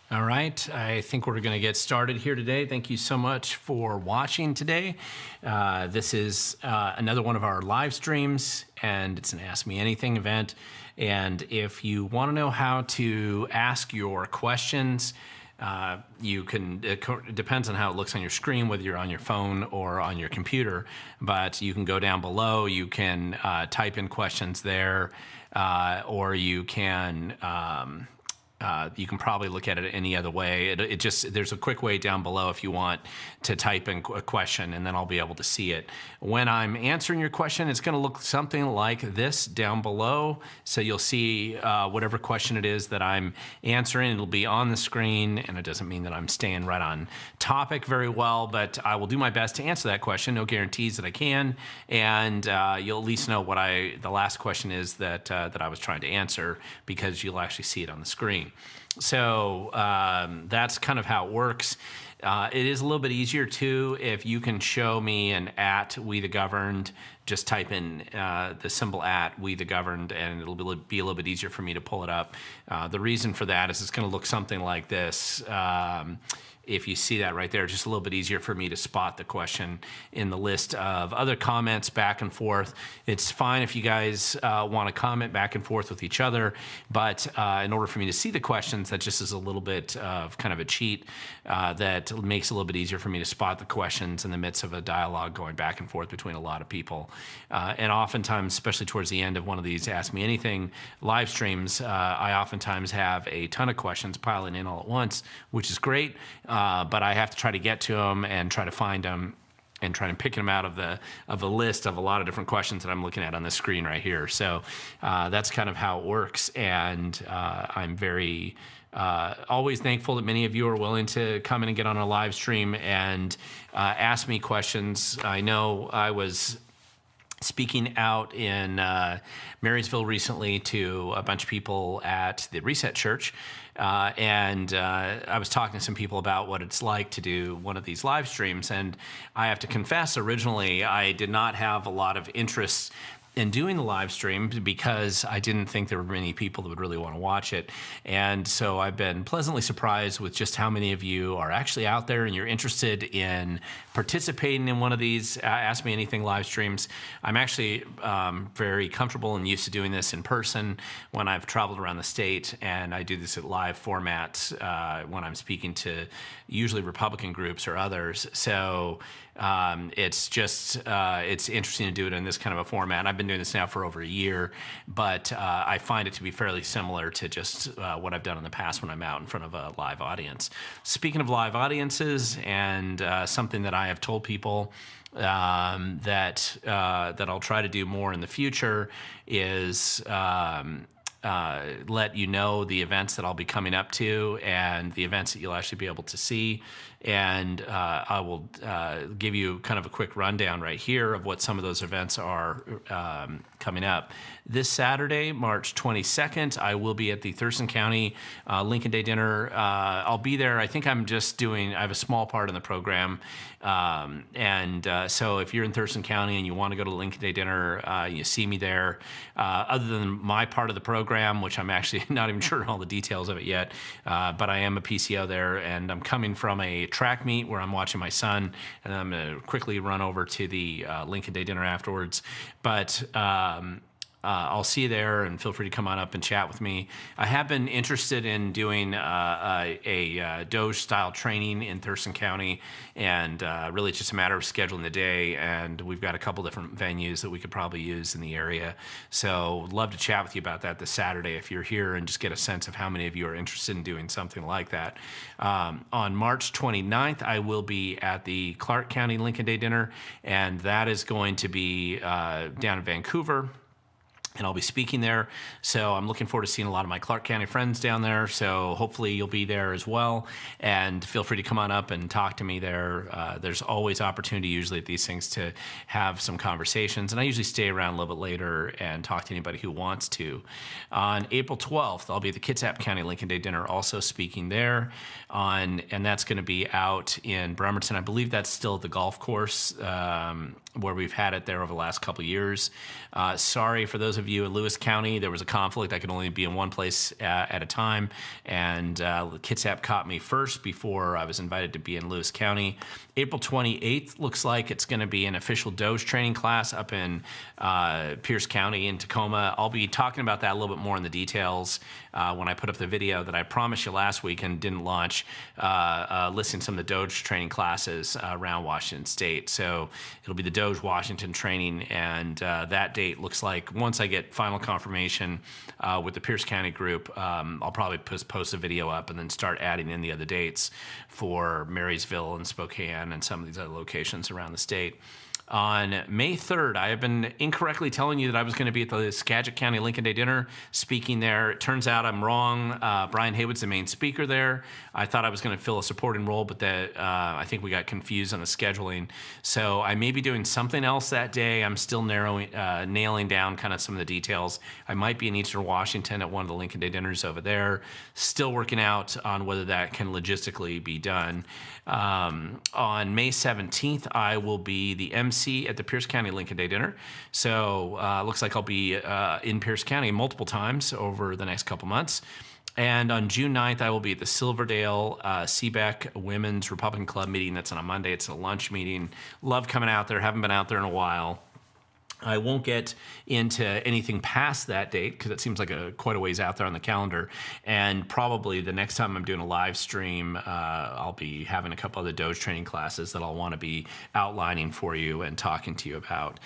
All right, I think we're going to get started here today. Thank you so much for watching today. This is another one of our live streams, and it's an Ask Me Anything event. And if you want to know how to ask your questions, you can, it depends on how it looks on your screen, whether you're on your phone or on your computer, but you can go down below, you can type in questions there, or you can probably look at it any other way. It just, there's a quick way down below if you want to type in a question, and then I'll be able to see it. When I'm answering your question, it's going to look something like this down below. So you'll see whatever question it is that I'm answering. It'll be on the screen, and it doesn't mean that I'm staying right on topic very well, but I will do my best to answer that question. No guarantees that I can, and you'll at least know what the last question is that I was trying to answer, because you'll actually see it on the screen. So that's kind of how it works. It is a little bit easier too if you can show me an @WeTheGoverned. Just type in the symbol @WeTheGoverned, and it'll be a little bit easier for me to pull it up. The reason for that is it's going to look something like this. If you see that right there, just a little bit easier for me to spot the question in the list of other comments back and forth. It's fine if you guys want to comment back and forth with each other, but in order for me to see the questions, that just is a little bit of kind of a cheat that makes it a little bit easier for me to spot the questions in the midst of a dialogue going back and forth between a lot of people. And oftentimes, especially towards the end of one of these Ask Me Anything live streams, I oftentimes have a ton of questions piling in all at once, which is great. But I have to try to get to them and try to find them and try to pick them out of a list of a lot of different questions that I'm looking at on the screen right here. So that's kind of how it works, and I'm very always thankful that many of you are willing to come in and get on a live stream and ask me questions. I know I was speaking out in Marysville recently to a bunch of people at the Reset Church, and I was talking to some people about what it's like to do one of these live streams, and I have to confess, originally I did not have a lot of interest in doing the live stream because I didn't think there were many people that would really want to watch it. And so I've been pleasantly surprised with just how many of you are actually out there and you're interested in participating in one of these Ask Me Anything live streams. I'm actually very comfortable and used to doing this in person when I've traveled around the state, and I do this at live formats when I'm speaking to usually Republican groups or others. So it's just, it's interesting to do it in this kind of a format. I've been doing this now for over a year, but I find it to be fairly similar to just what I've done in the past when I'm out in front of a live audience. Speaking of live audiences, and something that I have told people that I'll try to do more in the future is let you know the events that I'll be coming up to and the events that you'll actually be able to see. And I will give you kind of a quick rundown right here of what some of those events are coming up. This Saturday, March 22nd, I will be at the Thurston County Lincoln Day Dinner. I'll be there. I think I'm just doing, I have a small part in the program. So if you're in Thurston County and you want to go to the Lincoln Day Dinner, you see me there. Other than my part of the program, which I'm actually not even sure all the details of it yet, but I am a PCO there, and I'm coming from a track meet where I'm watching my son, and I'm going to quickly run over to the Lincoln Day Dinner afterwards. But I'll see you there, and feel free to come on up and chat with me. I have been interested in doing a Doge-style training in Thurston County, and really it's just a matter of scheduling the day, and we've got a couple different venues that we could probably use in the area. So love to chat with you about that this Saturday if you're here, and just get a sense of how many of you are interested in doing something like that. On March 29th, I will be at the Clark County Lincoln Day Dinner, and that is going to be down in Vancouver. And I'll be speaking there. So I'm looking forward to seeing a lot of my Clark County friends down there. So hopefully you'll be there as well. And feel free to come on up and talk to me there. There's always opportunity usually at these things to have some conversations. And I usually stay around a little bit later and talk to anybody who wants to. On April 12th, I'll be at the Kitsap County Lincoln Day Dinner also speaking there. And that's going to be out in Bremerton. I believe that's still the golf course where we've had it there over the last couple of years. Sorry for those of you in Lewis County, there was a conflict. I could only be in one place at a time, and Kitsap caught me first before I was invited to be in Lewis County. April 28th looks like it's going to be an official Doge training class up in Pierce County in Tacoma. I'll be talking about that a little bit more in the details when I put up the video that I promised you last week and didn't launch, listing some of the Doge training classes around Washington State. So it'll be the Doge Washington training, and that date looks like, once I get final confirmation with the Pierce County group, I'll probably post a video up and then start adding in the other dates for Marysville and Spokane and some of these other locations around the state. On May 3rd, I have been incorrectly telling you that I was going to be at the Skagit County Lincoln Day Dinner speaking there. It turns out I'm wrong. Brian Haywood's the main speaker there. I thought I was going to fill a supporting role, but I think we got confused on the scheduling. So I may be doing something else that day. I'm still nailing down kind of some of the details. I might be in Eastern Washington at one of the Lincoln Day Dinners over there. Still working out on whether that can logistically be done. On May 17th, I will be the MC at the Pierce County Lincoln Day Dinner. So looks like I'll be in Pierce County multiple times over the next couple months. And on June 9th, I will be at the Silverdale Seebeck Women's Republican Club meeting. That's on a Monday. It's a lunch meeting. Love coming out there. Haven't been out there in a while. I won't get into anything past that date because it seems like quite a ways out there on the calendar. And probably the next time I'm doing a live stream, I'll be having a couple of the Doge training classes that I'll want to be outlining for you and talking to you about.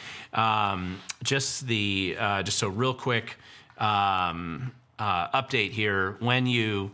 Just so real quick update here. When you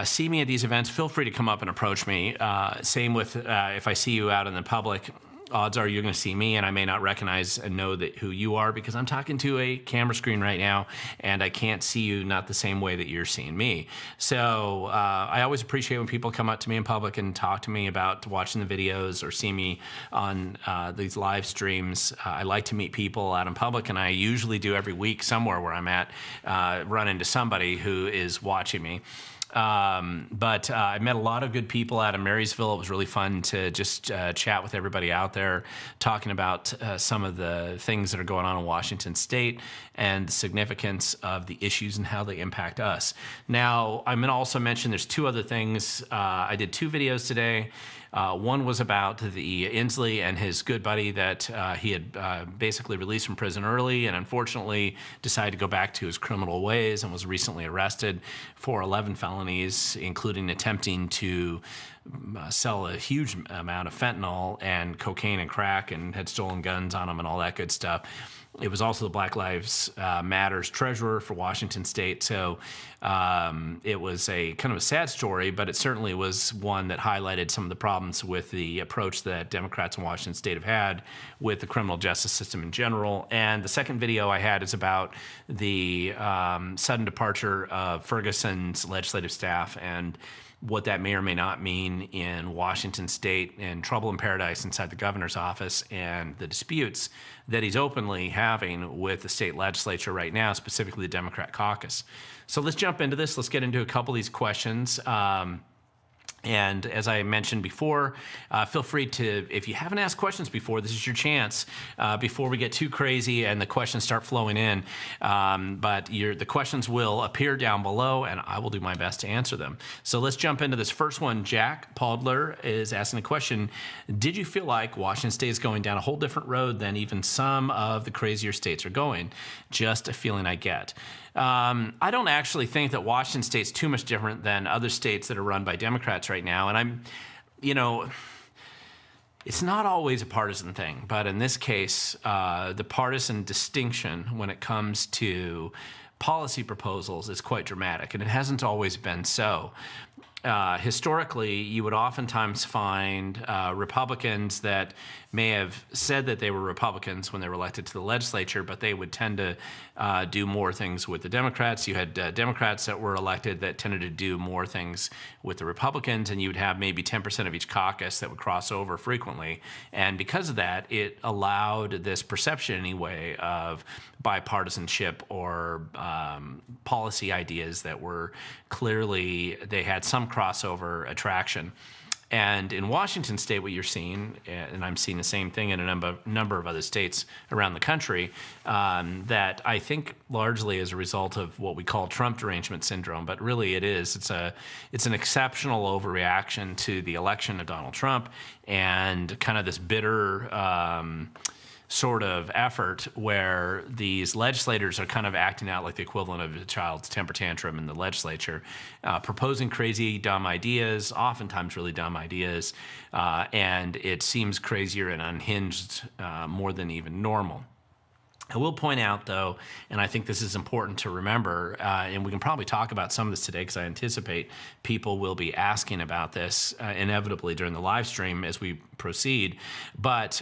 see me at these events, feel free to come up and approach me. Same with if I see you out in the public. Odds are you're going to see me and I may not recognize and know who you are because I'm talking to a camera screen right now and I can't see you not the same way that you're seeing me. So I always appreciate when people come up to me in public and talk to me about watching the videos or see me on these live streams. I like to meet people out in public, and I usually do every week somewhere where I'm at, run into somebody who is watching me. But I met a lot of good people out of Marysville. It was really fun to just chat with everybody out there, talking about some of the things that are going on in Washington State and the significance of the issues and how they impact us. Now, I'm going to also mention there's two other things. I did two videos today. One was about the Inslee and his good buddy that he had basically released from prison early and unfortunately decided to go back to his criminal ways and was recently arrested for 11 felonies, including attempting to sell a huge amount of fentanyl and cocaine and crack, and had stolen guns on him and all that good stuff. It was also the Black Lives Matters treasurer for Washington State. So it was a kind of a sad story, but it certainly was one that highlighted some of the problems with the approach that Democrats in Washington State have had with the criminal justice system in general. And the second video I had is about the sudden departure of Ferguson's legislative staff and what that may or may not mean in Washington State and trouble in paradise inside the governor's office and the disputes that he's openly having with the state legislature right now, specifically the Democrat caucus. So let's jump into this. Let's get into a couple of these questions. And as I mentioned before, feel free to, if you haven't asked questions before, this is your chance before we get too crazy and the questions start flowing in. But the questions will appear down below, and I will do my best to answer them. So let's jump into this first one. Jack Paudler is asking a question. Did you feel like Washington State is going down a whole different road than even some of the crazier states are going? Just a feeling I get. I don't actually think that Washington State's too much different than other states that are run by Democrats right now. And it's not always a partisan thing, but in this case, the partisan distinction when it comes to policy proposals is quite dramatic, and it hasn't always been so. Historically, you would oftentimes find Republicans that may have said that they were Republicans when they were elected to the legislature, but they would tend to do more things with the Democrats. You had Democrats that were elected that tended to do more things with the Republicans, and you would have maybe 10% of each caucus that would cross over frequently. And because of that, it allowed this perception anyway of bipartisanship or policy ideas that were clearly, they had some crossover attraction. And in Washington state, what you're seeing, and I'm seeing the same thing in a number of other states around the country, that I think largely as a result of what we call Trump derangement syndrome, but really it's an exceptional overreaction to the election of Donald Trump and kind of this bitter sort of effort where these legislators are kind of acting out like the equivalent of a child's temper tantrum in the legislature, proposing crazy, dumb ideas, oftentimes really dumb ideas, and it seems crazier and unhinged more than even normal. I will point out, though, and I think this is important to remember, and we can probably talk about some of this today because I anticipate people will be asking about this inevitably during the live stream as we proceed, but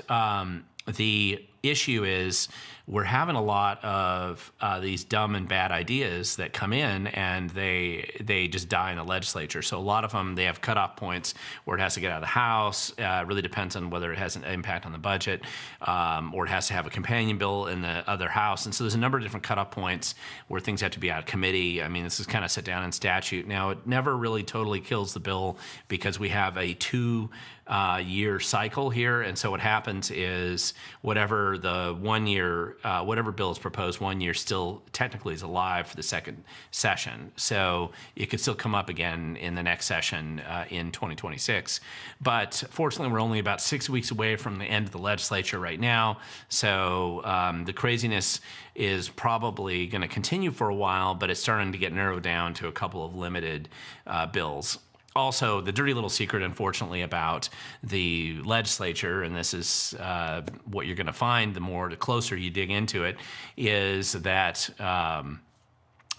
the issue is we're having a lot of these dumb and bad ideas that come in, and they just die in the legislature. So a lot of them, they have cutoff points where it has to get out of the House. It really depends on whether it has an impact on the budget, or it has to have a companion bill in the other House. And so there's a number of different cutoff points where things have to be out of committee. I mean, this is kind of set down in statute. Now, it never really totally kills the bill because we have a two-year cycle here. And so what happens is whatever the 1 year, whatever bill is proposed 1 year still technically is alive for the second session. So it could still come up again in the next session in 2026. But fortunately, we're only about 6 weeks away from the end of the legislature right now. So the craziness is probably going to continue for a while, but it's starting to get narrowed down to a couple of limited bills. Also, the dirty little secret, unfortunately, about the legislature, and this is what you're going to find the closer you dig into it, is that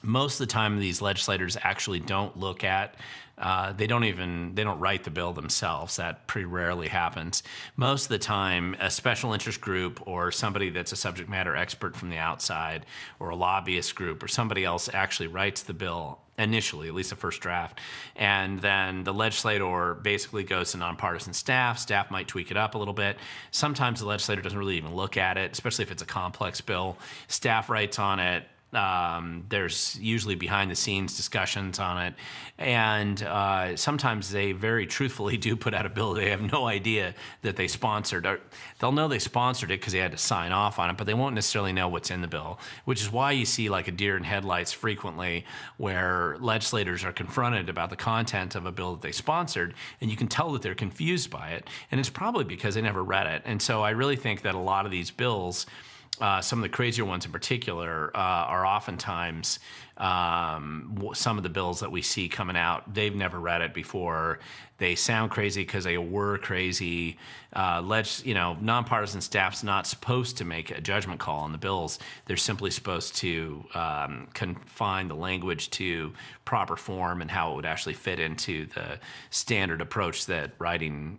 most of the time these legislators actually don't look at they don't write the bill themselves. That pretty rarely happens. Most of the time, a special interest group or somebody that's a subject matter expert from the outside or a lobbyist group or somebody else actually writes the bill initially, at least the first draft. And then the legislator basically goes to nonpartisan staff. Staff might tweak it up a little bit. Sometimes the legislator doesn't really even look at it, especially if it's a complex bill. Staff writes on it. There's usually behind the scenes discussions on it, and sometimes they very truthfully do put out a bill they have no idea that they sponsored. Or they'll know they sponsored it because they had to sign off on it, but they won't necessarily know what's in the bill, which is why you see like a deer in headlights frequently where legislators are confronted about the content of a bill that they sponsored, and you can tell that they're confused by it, and it's probably because they never read it. And so I really think that a lot of these bills, some of the crazier ones in particular, are oftentimes some of the bills that we see coming out. They've never read it before. They sound crazy because they were crazy. Nonpartisan staff's not supposed to make a judgment call on the bills. They're simply supposed to confine the language to proper form and how it would actually fit into the standard approach that writing,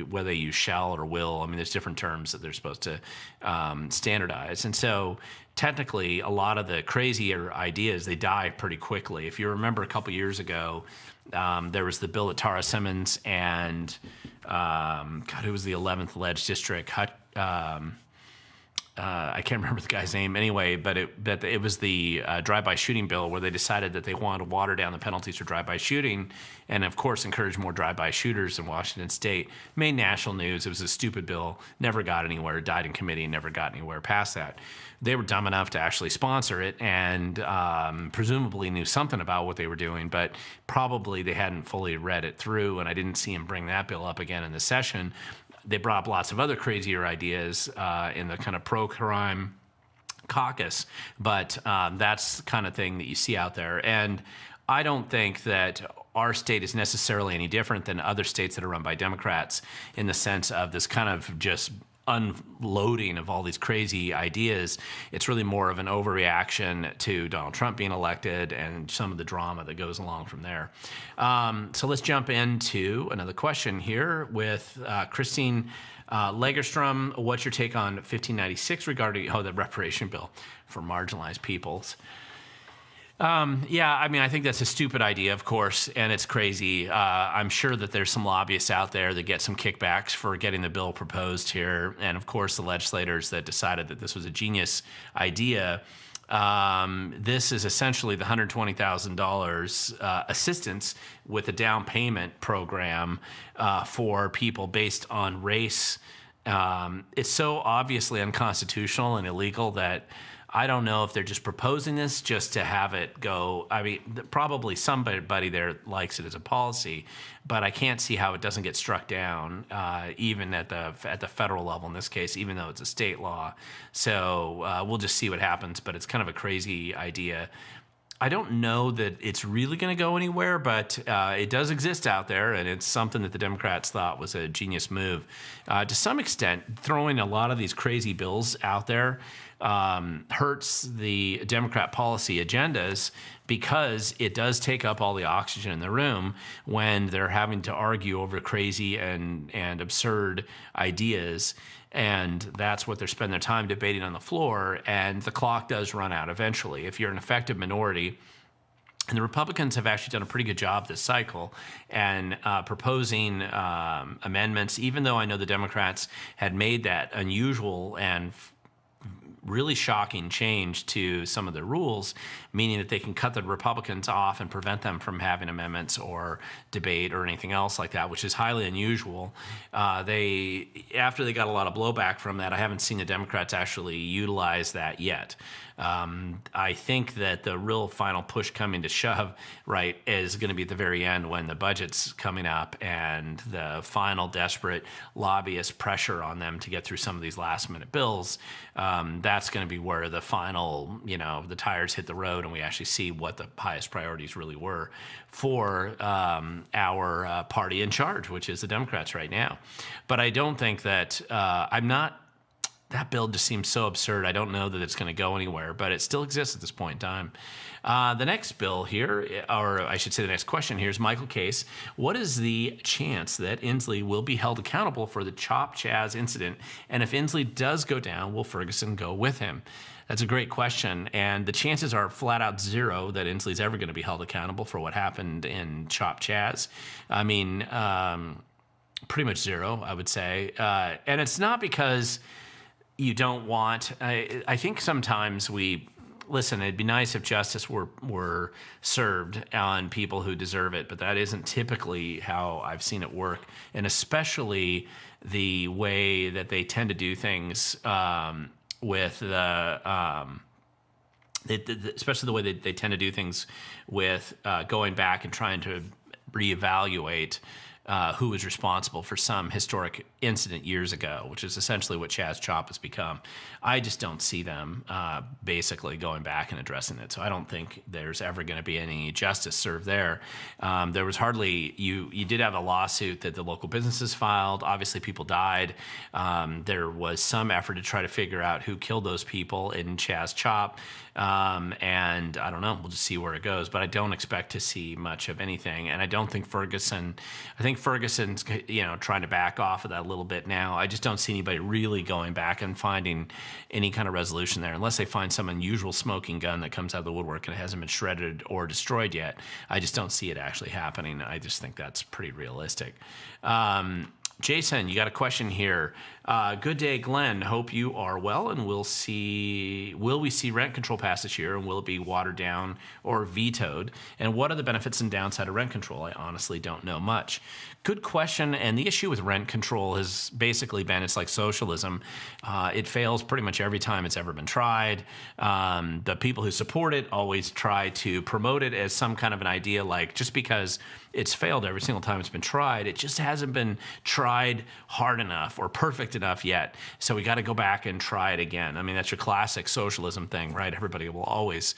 whether they use shall or will. I mean, there's different terms that they're supposed to standardize. And so technically, a lot of the crazier ideas, they die pretty quickly. If you remember a couple years ago, there was the bill that Tara Simmons and, who was the 11th Ledge District? I can't remember the guy's name anyway, but it was the drive-by shooting bill where they decided that they wanted to water down the penalties for drive-by shooting and, of course, encourage more drive-by shooters in Washington State. Made national news. It was a stupid bill. Never got anywhere. Died in committee and never got anywhere past that. They were dumb enough to actually sponsor it and presumably knew something about what they were doing, but probably they hadn't fully read it through, and I didn't see him bring that bill up again in the session. They brought up lots of other crazier ideas in the kind of pro-crime caucus, but that's the kind of thing that you see out there. And I don't think that our state is necessarily any different than other states that are run by Democrats in the sense of this kind of just unloading of all these crazy ideas. It's really more of an overreaction to Donald Trump being elected and some of the drama that goes along from there. So let's jump into another question here with Christine Lagerstrom. What's your take on 1596 regarding the reparation bill for marginalized peoples? I think that's a stupid idea, of course, and it's crazy. I'm sure that there's some lobbyists out there that get some kickbacks for getting the bill proposed here, and of course the legislators that decided that this was a genius idea This is essentially the $120,000 assistance with a down payment program for people based on race. It's so obviously unconstitutional and illegal that I don't know if they're just proposing this just to have it go. I mean, probably somebody there likes it as a policy, but I can't see how it doesn't get struck down, even at the federal level in this case, even though it's a state law. So we'll just see what happens, but it's kind of a crazy idea. I don't know that it's really going to go anywhere, but it does exist out there, and it's something that the Democrats thought was a genius move. To some extent, throwing a lot of these crazy bills out there hurts the Democrat policy agendas because it does take up all the oxygen in the room when they're having to argue over crazy and absurd ideas. And that's what they're spending their time debating on the floor. And the clock does run out eventually. If you're an effective minority, and the Republicans have actually done a pretty good job this cycle and proposing amendments, even though I know the Democrats had made that unusual and really shocking change to some of the rules, meaning that they can cut the Republicans off and prevent them from having amendments or debate or anything else like that, which is highly unusual. After they got a lot of blowback from that, I haven't seen the Democrats actually utilize that yet. I think that the real final push coming to shove, right, is going to be at the very end when the budget's coming up and the final desperate lobbyist pressure on them to get through some of these last-minute bills. That's going to be where the final, the tires hit the road and we actually see what the highest priorities really were for our party in charge, which is the Democrats right now. But I don't think that that bill just seems so absurd. I don't know that it's going to go anywhere, but it still exists at this point in time. The next bill here, or I should say the next question here is Michael Case. What is the chance that Inslee will be held accountable for the Chaz incident? And if Inslee does go down, will Ferguson go with him? That's a great question. And the chances are flat out zero that Inslee's ever going to be held accountable for what happened in Chaz. I mean, pretty much zero, I would say. And it's not because you don't want, I think sometimes listen, it'd be nice if justice were served on people who deserve it, but that isn't typically how I've seen it work. And especially the way that they tend to do things with especially the way that they tend to do things with going back and trying to reevaluate who was responsible for some historic incident years ago, which is essentially what Chaz Chop has become. I just don't see them basically going back and addressing it. So I don't think there's ever going to be any justice served there. There was hardly, you did have a lawsuit that the local businesses filed. Obviously people died. There was some effort to try to figure out who killed those people in Chaz Chop. And I don't know, we'll just see where it goes, but I don't expect to see much of anything. And I don't think I think Ferguson's, trying to back off of that a little bit now. I just don't see anybody really going back and finding any kind of resolution there, unless they find some unusual smoking gun that comes out of the woodwork and it hasn't been shredded or destroyed yet. I just don't see it actually happening. I just think that's pretty realistic. Jason, you got a question here. Good day, Glenn. Hope you are well, and will we see rent control pass this year, and will it be watered down or vetoed? And what are the benefits and downside of rent control? I honestly don't know much. Good question, and the issue with rent control has basically been it's like socialism. It fails pretty much every time it's ever been tried. The people who support it always try to promote it as some kind of an idea, like just because it's failed every single time it's been tried, it just hasn't been tried hard enough or perfect enough yet. So we got to go back and try it again. I mean, that's your classic socialism thing, right? Everybody will always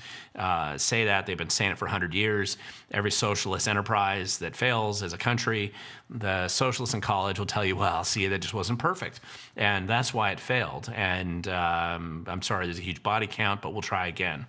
say that. They've been saying it for 100 years. Every socialist enterprise that fails as a country, the socialists in college will tell you, well, see, that just wasn't perfect. And that's why it failed. And I'm sorry, there's a huge body count, but we'll try again.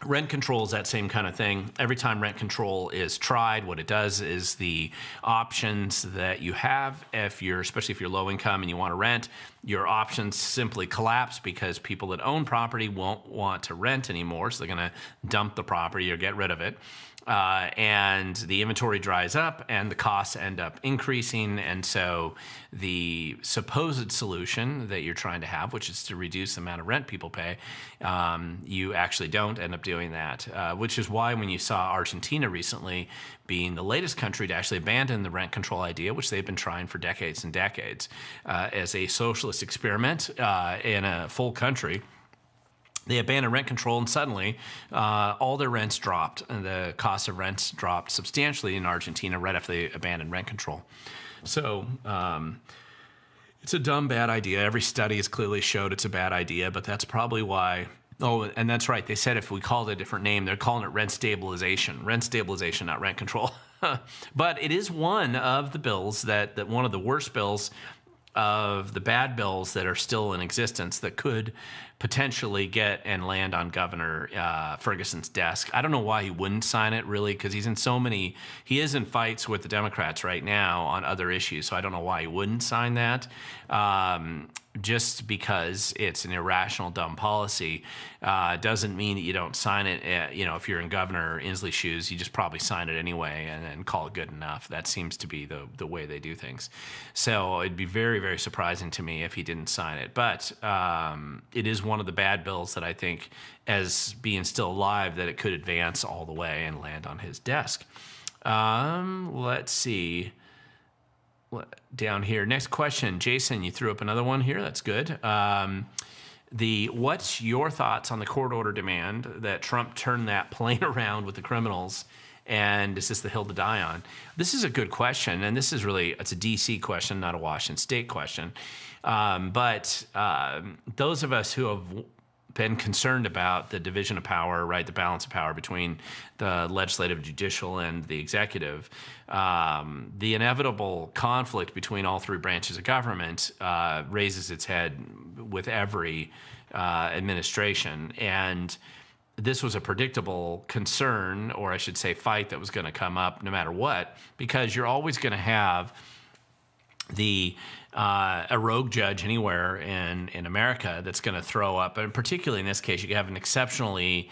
Rent control is that same kind of thing. Every time rent control is tried, what it does is the options that you have, especially if you're low income and you want to rent, your options simply collapse because people that own property won't want to rent anymore, so they're going to dump the property or get rid of it. and the inventory dries up and the costs end up increasing. And so the supposed solution that you're trying to have, which is to reduce the amount of rent people pay, you actually don't end up doing that, which is why when you saw Argentina recently being the latest country to actually abandon the rent control idea, which they've been trying for decades and decades, as a socialist experiment in a full country, they abandoned rent control, and suddenly all their rents dropped, and the cost of rents dropped substantially in Argentina right after they abandoned rent control. So it's a dumb, bad idea. Every study has clearly showed it's a bad idea, but that's probably why. Oh, and that's right. They said if we called it a different name, they're calling it rent stabilization. Rent stabilization, not rent control. But it is one of the bills that one of the worst bills of the bad bills that are still in existence that could potentially get and land on Governor Ferguson's desk. I don't know why he wouldn't sign it, really, because he is in fights with the Democrats right now on other issues, so I don't know why he wouldn't sign that. Just because it's an irrational, dumb policy doesn't mean that you don't sign it. If you're in Governor Inslee's shoes, you just probably sign it anyway and then call it good enough. That seems to be the way they do things. So it'd be very, very surprising to me if he didn't sign it. But it is one of the bad bills that I think, as being still alive, that it could advance all the way and land on his desk. Let's see. Down here. Next question. Jason, you threw up another one here. That's good. What's your thoughts on the court order demand that Trump turn that plane around with the criminals? And is this the hill to die on? This is a good question. And it's a D.C. question, not a Washington State question. But those of us who have been concerned about the division of power, right, the balance of power between the legislative, judicial, and the executive, the inevitable conflict between all three branches of government raises its head with every administration. And this was a predictable concern, or I should say fight, that was going to come up no matter what, because you're always going to have a rogue judge anywhere in America that's going to throw up, and particularly in this case, you have an exceptionally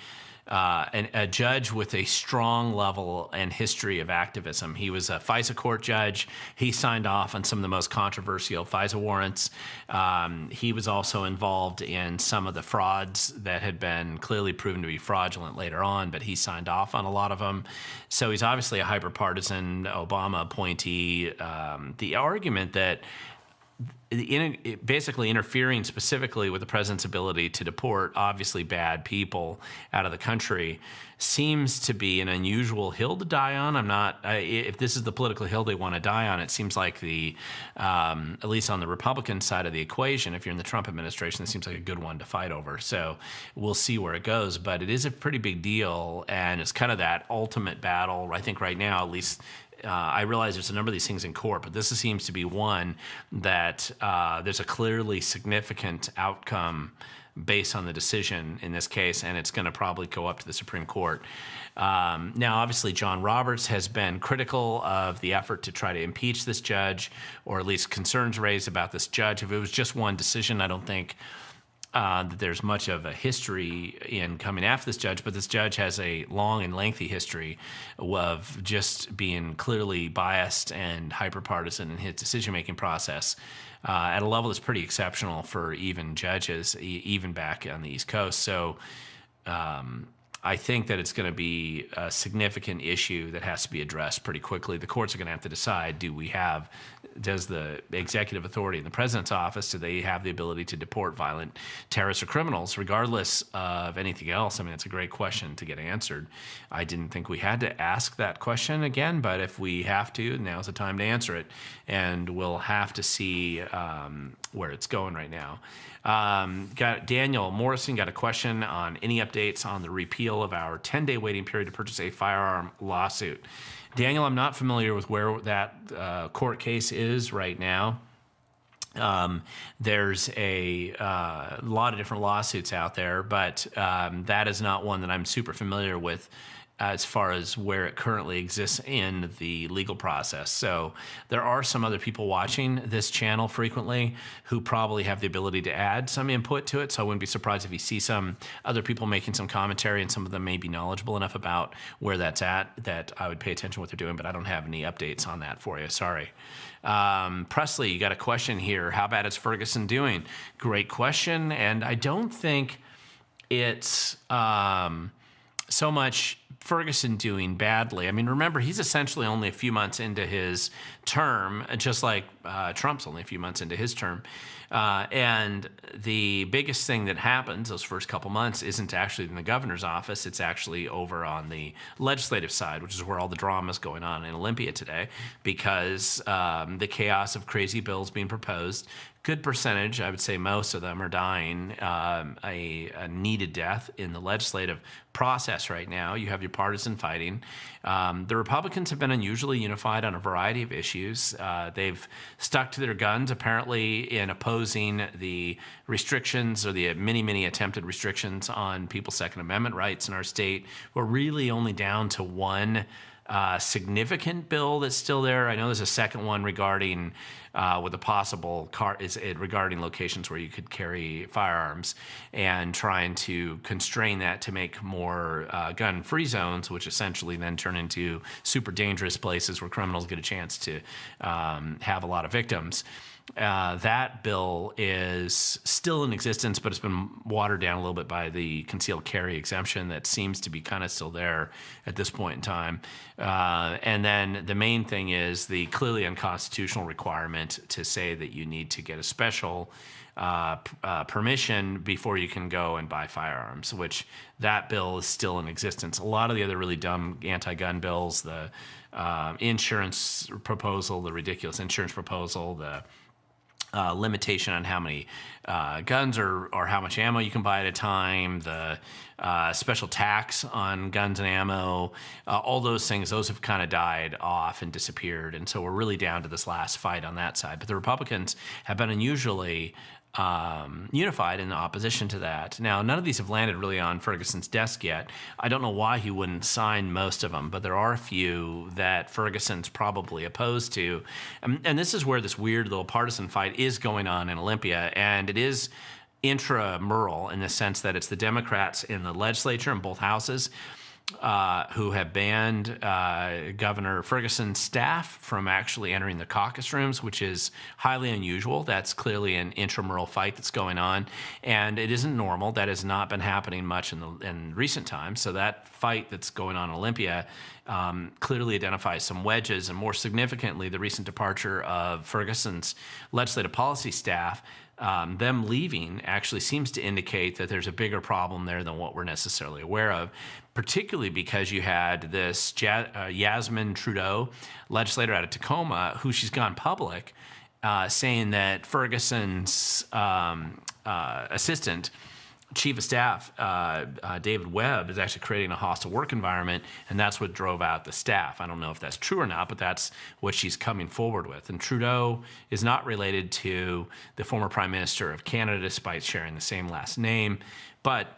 a judge with a strong level and history of activism. He was a FISA court judge. He signed off on some of the most controversial FISA warrants. He was also involved in some of the frauds that had been clearly proven to be fraudulent later on, but he signed off on a lot of them. So he's obviously a hyper-partisan Obama appointee. The argument that basically interfering specifically with the president's ability to deport obviously bad people out of the country seems to be an unusual hill to die on. If this is the political hill they want to die on, it seems like at least on the Republican side of the equation, if you're in the Trump administration, it seems like a good one to fight over. So we'll see where it goes, but it is a pretty big deal, and it's kind of that ultimate battle. I think right now, at least, I realize there's a number of these things in court, but this seems to be one that there's a clearly significant outcome based on the decision in this case, and it's going to probably go up to the Supreme Court. Now, obviously, John Roberts has been critical of the effort to try to impeach this judge, or at least concerns raised about this judge. If it was just one decision, I don't think that there's much of a history in coming after this judge, but this judge has a long and lengthy history of just being clearly biased and hyper-partisan in his decision-making process at a level that's pretty exceptional for even judges, even back on the East Coast. So I think that it's going to be a significant issue that has to be addressed pretty quickly. The courts are going to have to decide, does the executive authority in the president's office, do they have the ability to deport violent terrorists or criminals, regardless of anything else? I mean, it's a great question to get answered. I didn't think we had to ask that question again, but if we have to, now's the time to answer it. And we'll have to see where it's going right now. Daniel Morrison got a question on any updates on the repeal of our 10-day waiting period to purchase a firearm lawsuit. Daniel, I'm not familiar with where that court case is right now. There's a lot of different lawsuits out there, but that is not one that I'm super familiar with as far as where it currently exists in the legal process. So there are some other people watching this channel frequently who probably have the ability to add some input to it. So I wouldn't be surprised if you see some other people making some commentary, and some of them may be knowledgeable enough about where that's at that I would pay attention to what they're doing, but I don't have any updates on that for you. Sorry. Presley, you got a question here. How bad is Ferguson doing? Great question. And I don't think it's so much Ferguson doing badly. I mean, remember, he's essentially only a few months into his term, just like Trump's only a few months into his term. And the biggest thing that happens those first couple months isn't actually in the governor's office. It's actually over on the legislative side, which is where all the drama is going on in Olympia today, because the chaos of crazy bills being proposed. Good percentage, I would say most of them are dying a needed death in the legislative process right now. You have your partisan fighting. The Republicans have been unusually unified on a variety of issues. They've stuck to their guns, apparently, in opposing the restrictions or the many attempted restrictions on people's Second Amendment rights in our state. We're really only down to one significant bill that's still there. I know there's a second one regarding with a possible regarding locations where you could carry firearms, and trying to constrain that to make more gun-free zones, which essentially then turn into super dangerous places where criminals get a chance to have a lot of victims. That bill is still in existence, but it's been watered down a little bit by the concealed carry exemption that seems to be kind of still there at this point in time. And then the main thing is the clearly unconstitutional requirement to say that you need to get a special permission before you can go and buy firearms, which that bill is still in existence. A lot of the other really dumb anti-gun bills, the insurance proposal, the ridiculous insurance proposal, the limitation on how many guns or how much ammo you can buy at a time, the special tax on guns and ammo, all those things, those have kind of died off and disappeared. And so we're really down to this last fight on that side. But the Republicans have been unusually unified in opposition to that. Now, none of these have landed really on Ferguson's desk yet. I don't know why he wouldn't sign most of them, but there are a few that Ferguson's probably opposed to. And this is where this weird little partisan fight is going on in Olympia, and it is intramural in the sense that it's the Democrats in the legislature in both houses who have banned Governor Ferguson's staff from actually entering the caucus rooms, which is highly unusual. That's clearly an intramural fight that's going on, and it isn't normal. That has not been happening much in recent times. So that fight that's going on in Olympia clearly identifies some wedges, and more significantly, the recent departure of Ferguson's legislative policy staff. Them leaving actually seems to indicate that there's a bigger problem there than what we're necessarily aware of, particularly because you had this Yasmin Trudeau, legislator out of Tacoma, who she's gone public, saying that Ferguson's assistant, chief of staff, David Webb, is actually creating a hostile work environment, and that's what drove out the staff. I don't know if that's true or not, but that's what she's coming forward with. And Trudeau is not related to the former Prime Minister of Canada, despite sharing the same last name, but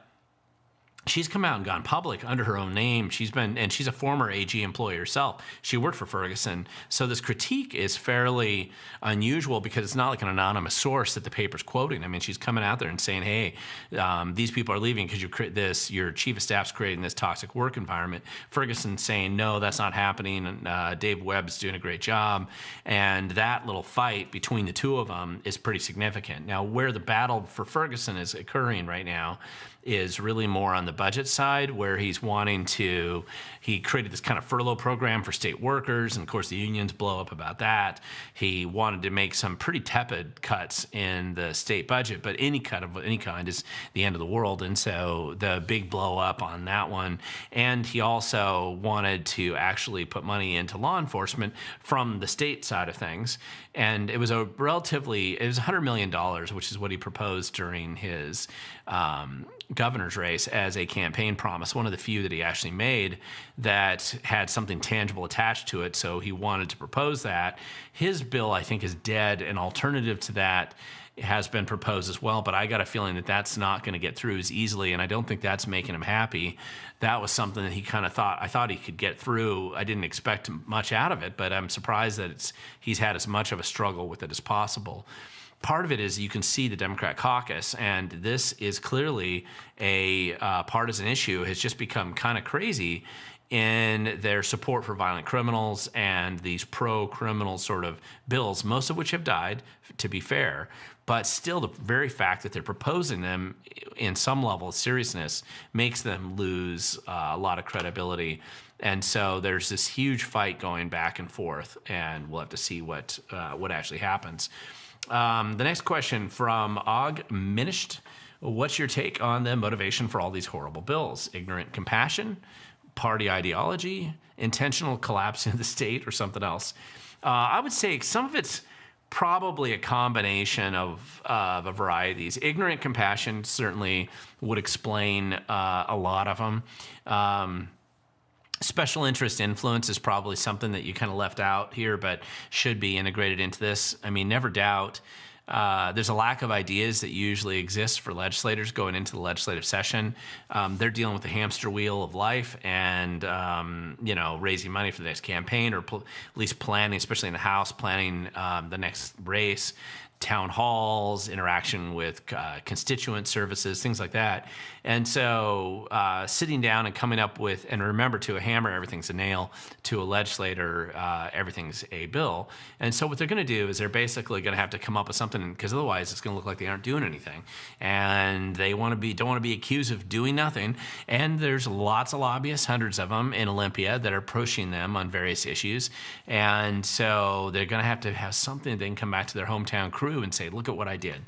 she's come out and gone public under her own name. She's a former AG employee herself. She worked for Ferguson. So this critique is fairly unusual because it's not like an anonymous source that the paper's quoting. I mean, she's coming out there and saying, hey, these people are leaving because your chief of staff's creating this toxic work environment. Ferguson's saying, no, that's not happening. Dave Webb's doing a great job. And that little fight between the two of them is pretty significant. Now, where the battle for Ferguson is occurring right now is really more on the budget side, where he created this kind of furlough program for state workers, and of course the unions blow up about that. He wanted to make some pretty tepid cuts in the state budget, but any cut of any kind is the end of the world, and so the big blow up on that one. And he also wanted to actually put money into law enforcement from the state side of things, and it was $100 million, which is what he proposed during his governor's race as a campaign promise, one of the few that he actually made that had something tangible attached to it, so he wanted to propose that. His bill, I think, is dead. An alternative to that has been proposed as well, but I got a feeling that that's not going to get through as easily, and I don't think that's making him happy. That was something that he kind of thought, I thought he could get through. I didn't expect much out of it, but I'm surprised that he's had as much of a struggle with it as possible. Part of it is you can see the Democrat caucus, and this is clearly a partisan issue, has just become kind of crazy in their support for violent criminals and these pro-criminal sort of bills, most of which have died, to be fair. But still, the very fact that they're proposing them in some level of seriousness makes them lose a lot of credibility. And so there's this huge fight going back and forth, and we'll have to see what actually happens. The next question from Og Minished. What's your take on the motivation for all these horrible bills? Ignorant compassion, party ideology, intentional collapse in the state, or something else? I would say some of it's probably a combination of a variety of these. Ignorant compassion certainly would explain a lot of them. Special interest influence is probably something that you kind of left out here, but should be integrated into this. I mean, never doubt there's a lack of ideas that usually exist for legislators going into the legislative session. They're dealing with the hamster wheel of life and, raising money for the next campaign, or at least planning, especially in the House, planning the next race, town halls, interaction with constituent services, things like that. And so sitting down and coming up with, and remember, to a hammer, everything's a nail. To a legislator, everything's a bill. And so what they're going to do is they're basically going to have to come up with something, because otherwise it's going to look like they aren't doing anything. And they don't want to be accused of doing nothing. And there's lots of lobbyists, hundreds of them in Olympia, that are pushing them on various issues. And so they're going to have something they can come back to their hometown crew and say, look at what I did.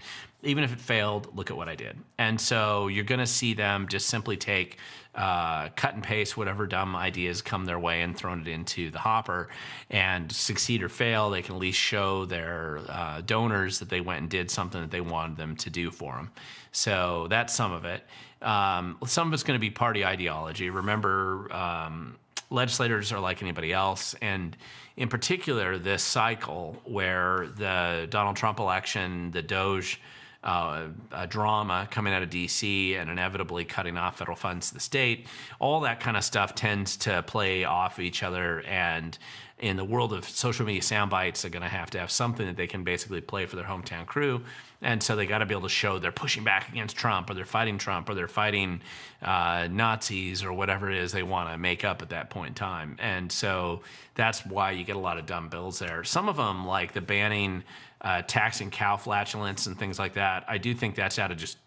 Even if it failed, look at what I did. And so you're going to see them just simply take, cut and paste whatever dumb ideas come their way and thrown it into the hopper. And succeed or fail, they can at least show their donors that they went and did something that they wanted them to do for them. So that's some of it. Some of it's going to be party ideology. Remember, legislators are like anybody else, and in particular, this cycle where the Donald Trump election, the Doge drama coming out of D.C. and inevitably cutting off federal funds to the state, all that kind of stuff tends to play off each other. And in the world of social media sound bites, they're going to have something that they can basically play for their hometown crew. And so they got to be able to show they're pushing back against Trump, or they're fighting Trump, or they're fighting Nazis, or whatever it is they want to make up at that point in time. And so that's why you get a lot of dumb bills there. Some of them, like the banning taxing cow flatulence and things like that, I do think that's out of just,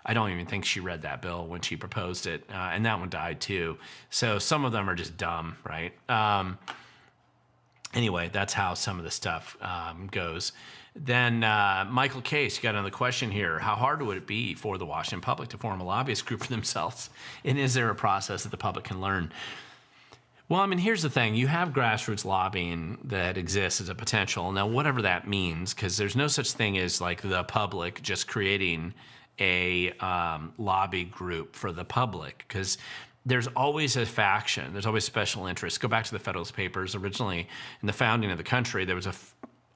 I don't even think she read that bill when she proposed it. And that one died too. So some of them are just dumb, right? Anyway, that's how some of the stuff goes. Then Michael Case, you got another question here. How hard would it be for the Washington public to form a lobbyist group for themselves? And is there a process that the public can learn? Well, I mean, here's the thing. You have grassroots lobbying that exists as a potential. Now, whatever that means, because there's no such thing as like the public just creating a lobby group for the public, because there's always a faction. There's always special interests. Go back to the Federalist Papers. Originally, in the founding of the country, there was a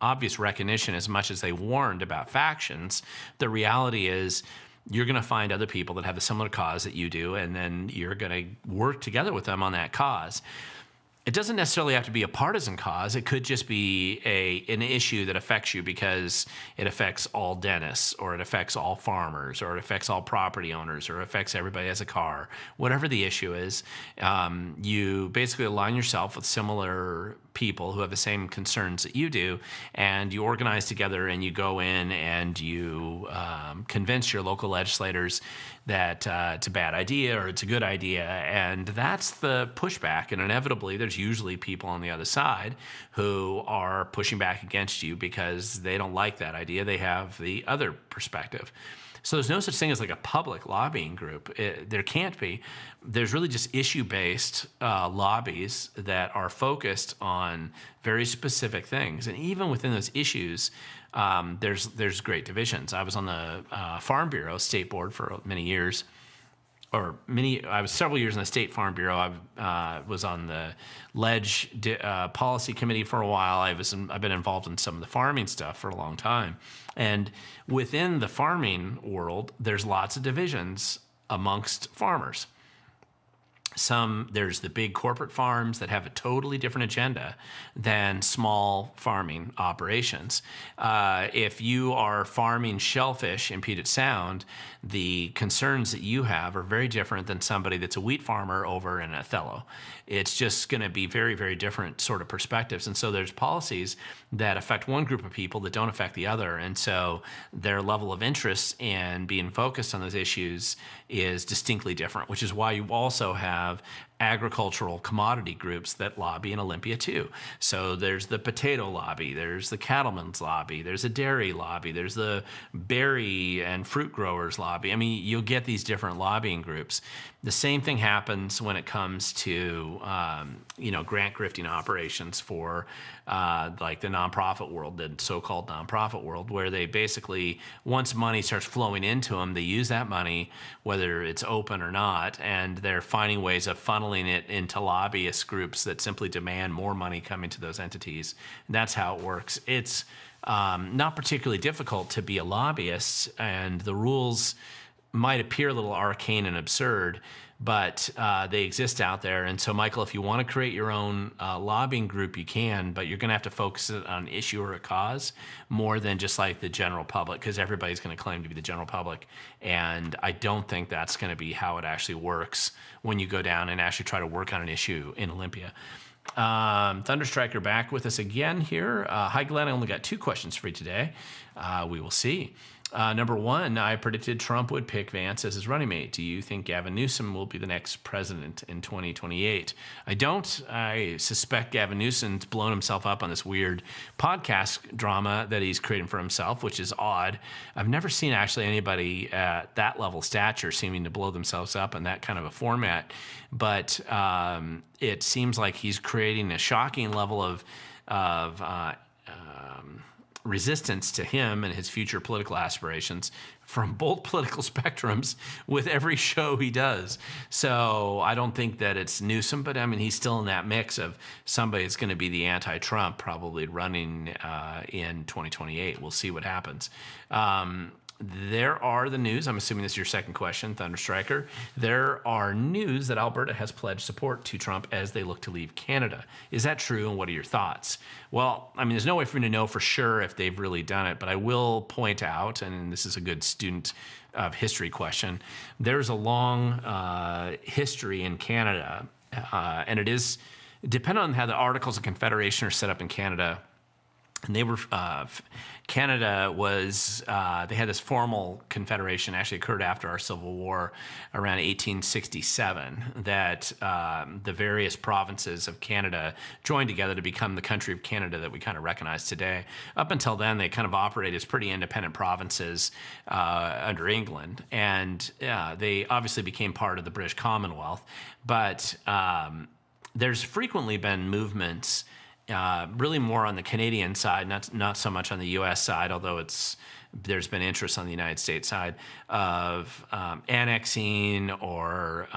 obvious recognition, as much as they warned about factions. The reality is you're going to find other people that have a similar cause that you do, and then you're going to work together with them on that cause. It doesn't necessarily have to be a partisan cause. It could just be an issue that affects you because it affects all dentists, or it affects all farmers, or it affects all property owners, or it affects everybody who has a car. Whatever the issue is, you basically align yourself with similar people who have the same concerns that you do, and you organize together and you go in and you convince your local legislators that it's a bad idea or it's a good idea. And that's the pushback. And inevitably, there's usually people on the other side who are pushing back against you because they don't like that idea. They have the other perspective. So there's no such thing as like a public lobbying group. There can't be. There's really just issue-based lobbies that are focused on very specific things. And even within those issues, there's great divisions. I was on the Farm Bureau State Board for many years. I was several years in the State Farm Bureau. I was on the Ledge Policy Committee for a while. I've been involved in some of the farming stuff for a long time. And within the farming world, there's lots of divisions amongst farmers. There's the big corporate farms that have a totally different agenda than small farming operations. If you are farming shellfish in Puget Sound, the concerns that you have are very different than somebody that's a wheat farmer over in Othello. It's just going to be very, very different sort of perspectives. And so there's policies that affect one group of people that don't affect the other. And so their level of interest in being focused on those issues is distinctly different, which is why you also have agricultural commodity groups that lobby in Olympia too. So there's the potato lobby, there's the cattlemen's lobby, there's a dairy lobby, there's the berry and fruit growers lobby. I mean, you'll get these different lobbying groups. The same thing happens when it comes to grant grifting operations for like the nonprofit world, the so-called nonprofit world, where they basically, once money starts flowing into them, they use that money, whether it's open or not, and they're finding ways of funneling it into lobbyist groups that simply demand more money coming to those entities. And that's how it works. It's not particularly difficult to be a lobbyist, and the rules might appear a little arcane and absurd, but they exist out there. And so, Michael, if you want to create your own lobbying group, you can, but you're going to have to focus it on an issue or a cause more than just like the general public, because everybody's going to claim to be the general public. And I don't think that's going to be how it actually works when you go down and actually try to work on an issue in Olympia. Thunderstriker back with us again here. Hi, Glenn. I only got 2 questions for you today. We will see. Number 1, I predicted Trump would pick Vance as his running mate. Do you think Gavin Newsom will be the next president in 2028? I don't. I suspect Gavin Newsom's blown himself up on this weird podcast drama that he's creating for himself, which is odd. I've never seen actually anybody at that level stature seeming to blow themselves up in that kind of a format. But it seems like he's creating a shocking level of resistance to him and his future political aspirations from both political spectrums with every show he does. So I don't think that it's Newsom, but I mean, he's still in that mix of somebody that's going to be the anti-Trump probably running in 2028. We'll see what happens. There are the news. I'm assuming this is your second question, Thunderstriker. There are news that Alberta has pledged support to Trump as they look to leave Canada. Is that true, and what are your thoughts? Well, I mean, there's no way for me to know for sure if they've really done it, but I will point out, and this is a good student of history question, there's a long history in Canada, and it is depending on how the Articles of Confederation are set up in Canada. And they were, Canada was, they had this formal confederation, actually occurred after our Civil War around 1867, that the various provinces of Canada joined together to become the country of Canada that we kind of recognize today. Up until then, they kind of operated as pretty independent provinces under England. And they obviously became part of the British Commonwealth. But there's frequently been movements really more on the Canadian side, not so much on the U.S. side, although there's been interest on the United States side of annexing or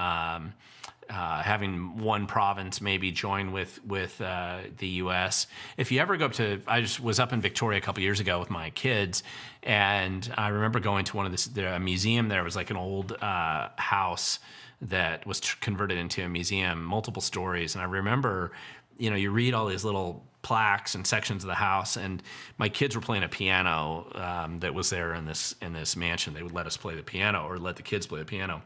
having one province maybe join with the U.S. If you ever go up to, I just was up in Victoria a couple years ago with my kids, and I remember going to a museum there. It was like an old house that was converted into a museum, multiple stories, and I remember, you read all these little plaques and sections of the house, and my kids were playing a piano that was there in this mansion. They would let us play the piano, or let the kids play the piano.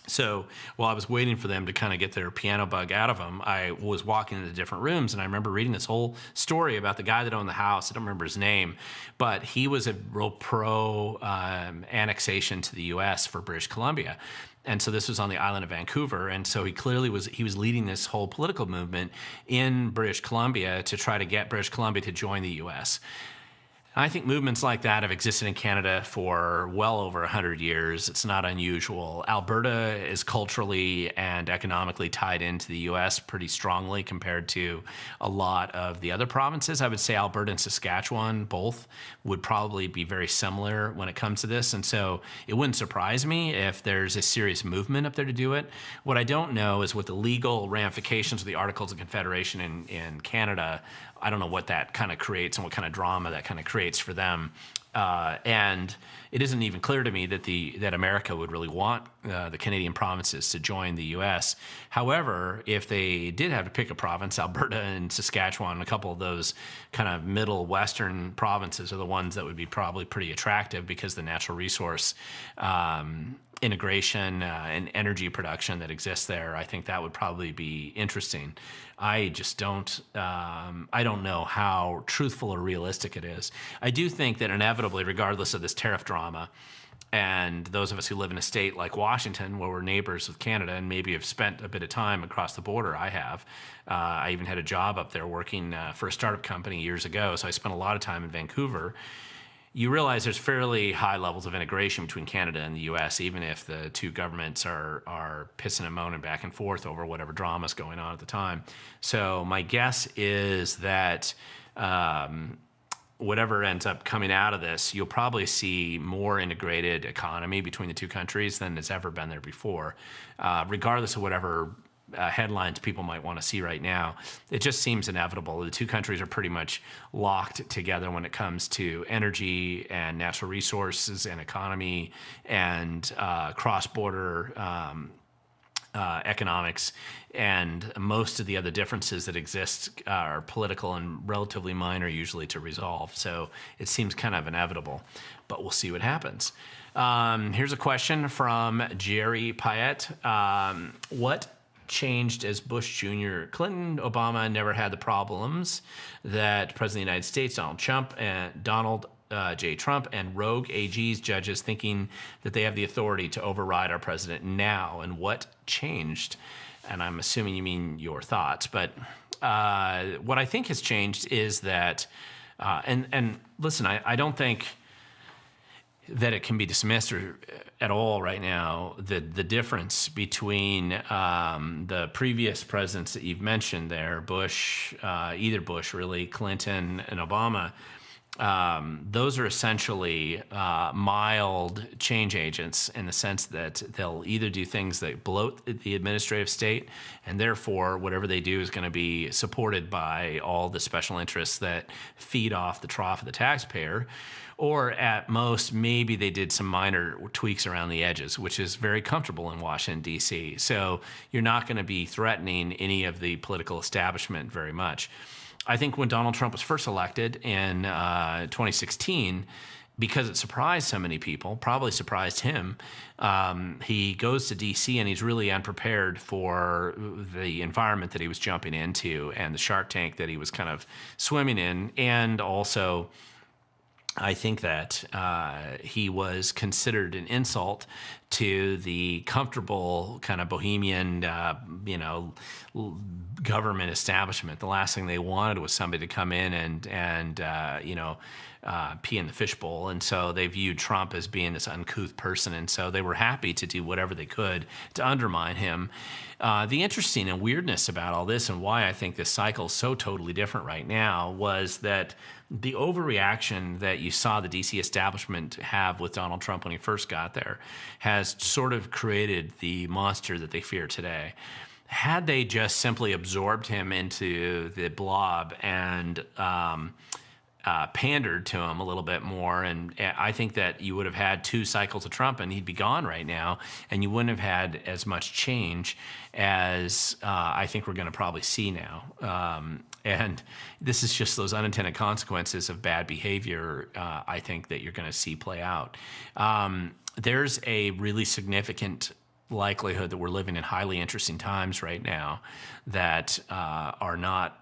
So while I was waiting for them to kind of get their piano bug out of them, I was walking into different rooms, and I remember reading this whole story about the guy that owned the house. I don't remember his name, but he was a real pro annexation to the U.S. for British Columbia. And so this was on the island of Vancouver. And so he clearly was leading this whole political movement in British Columbia to try to get British Columbia to join the U.S. I think movements like that have existed in Canada for well over 100 years. It's not unusual. Alberta is culturally and economically tied into the U.S. pretty strongly compared to a lot of the other provinces. I would say Alberta and Saskatchewan both would probably be very similar when it comes to this. And so it wouldn't surprise me if there's a serious movement up there to do it. What I don't know is what the legal ramifications of the Articles of Confederation in Canada. I don't know what that kind of creates and what kind of drama that kind of creates for them. And it isn't even clear to me that America would really want the Canadian provinces to join the U.S. However, if they did have to pick a province, Alberta and Saskatchewan, a couple of those kind of middle western provinces are the ones that would be probably pretty attractive because the natural resource integration and energy production that exists there, I think that would probably be interesting. I just don't know how truthful or realistic it is. I do think that inevitably, regardless of this tariff drama, and those of us who live in a state like Washington, where we're neighbors with Canada and maybe have spent a bit of time across the border, I have. I even had a job up there working for a startup company years ago, so I spent a lot of time in Vancouver. You realize there's fairly high levels of integration between Canada and the U.S., even if the two governments are pissing and moaning back and forth over whatever drama's going on at the time. So my guess is that whatever ends up coming out of this, you'll probably see more integrated economy between the two countries than has ever been there before, regardless of whatever headlines people might want to see right now. It just seems inevitable. The two countries are pretty much locked together when it comes to energy and natural resources and economy and cross-border economics, and most of the other differences that exist are political and relatively minor usually to resolve. So it seems kind of inevitable, but we'll see what happens. Here's a question from Jerry Payette. What changed as Bush Jr., Clinton, Obama never had the problems that President of the United States, Donald J. Trump, and rogue AGs, judges thinking that they have the authority to override our president now, and what changed? And I'm assuming you mean your thoughts, but what I think has changed is that, and listen, I don't think that it can be dismissed at all right now, the difference between the previous presidents that you've mentioned there, Bush, either Bush really, Clinton and Obama. Those are essentially mild change agents in the sense that they'll either do things that bloat the administrative state, and therefore whatever they do is going to be supported by all the special interests that feed off the trough of the taxpayer, or at most, maybe they did some minor tweaks around the edges, which is very comfortable in Washington, D.C. So you're not going to be threatening any of the political establishment very much. I think when Donald Trump was first elected in 2016, because it surprised so many people, probably surprised him, he goes to D.C. and he's really unprepared for the environment that he was jumping into and the shark tank that he was kind of swimming in, and also I think that he was considered an insult to the comfortable kind of bohemian, government establishment. The last thing they wanted was somebody to come in and pee in the fishbowl. And so they viewed Trump as being this uncouth person. And so they were happy to do whatever they could to undermine him. The interesting and weirdness about all this, and why I think this cycle is so totally different right now, was that the overreaction that you saw the DC establishment have with Donald Trump when he first got there has sort of created the monster that they fear today. Had they just simply absorbed him into the blob and pandered to him a little bit more, and I think that you would have had 2 cycles of Trump and he'd be gone right now, and you wouldn't have had as much change as I think we're going to probably see now. And this is just those unintended consequences of bad behavior, I think, that you're going to see play out. There's a really significant likelihood that we're living in highly interesting times right now that are not,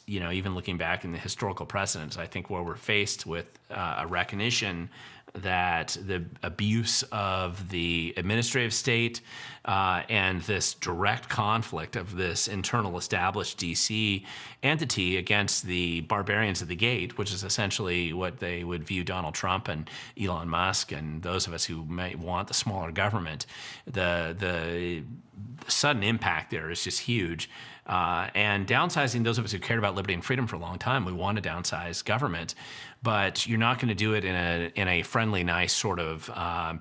even looking back in the historical precedents, I think where we're faced with a recognition that the abuse of the administrative state and this direct conflict of this internal established DC entity against the barbarians at the gate, which is essentially what they would view Donald Trump and Elon Musk and those of us who might want the smaller government, the sudden impact there is just huge. And downsizing, those of us who cared about liberty and freedom for a long time, we want to downsize government, but you're not going to do it in a friendly, nice sort of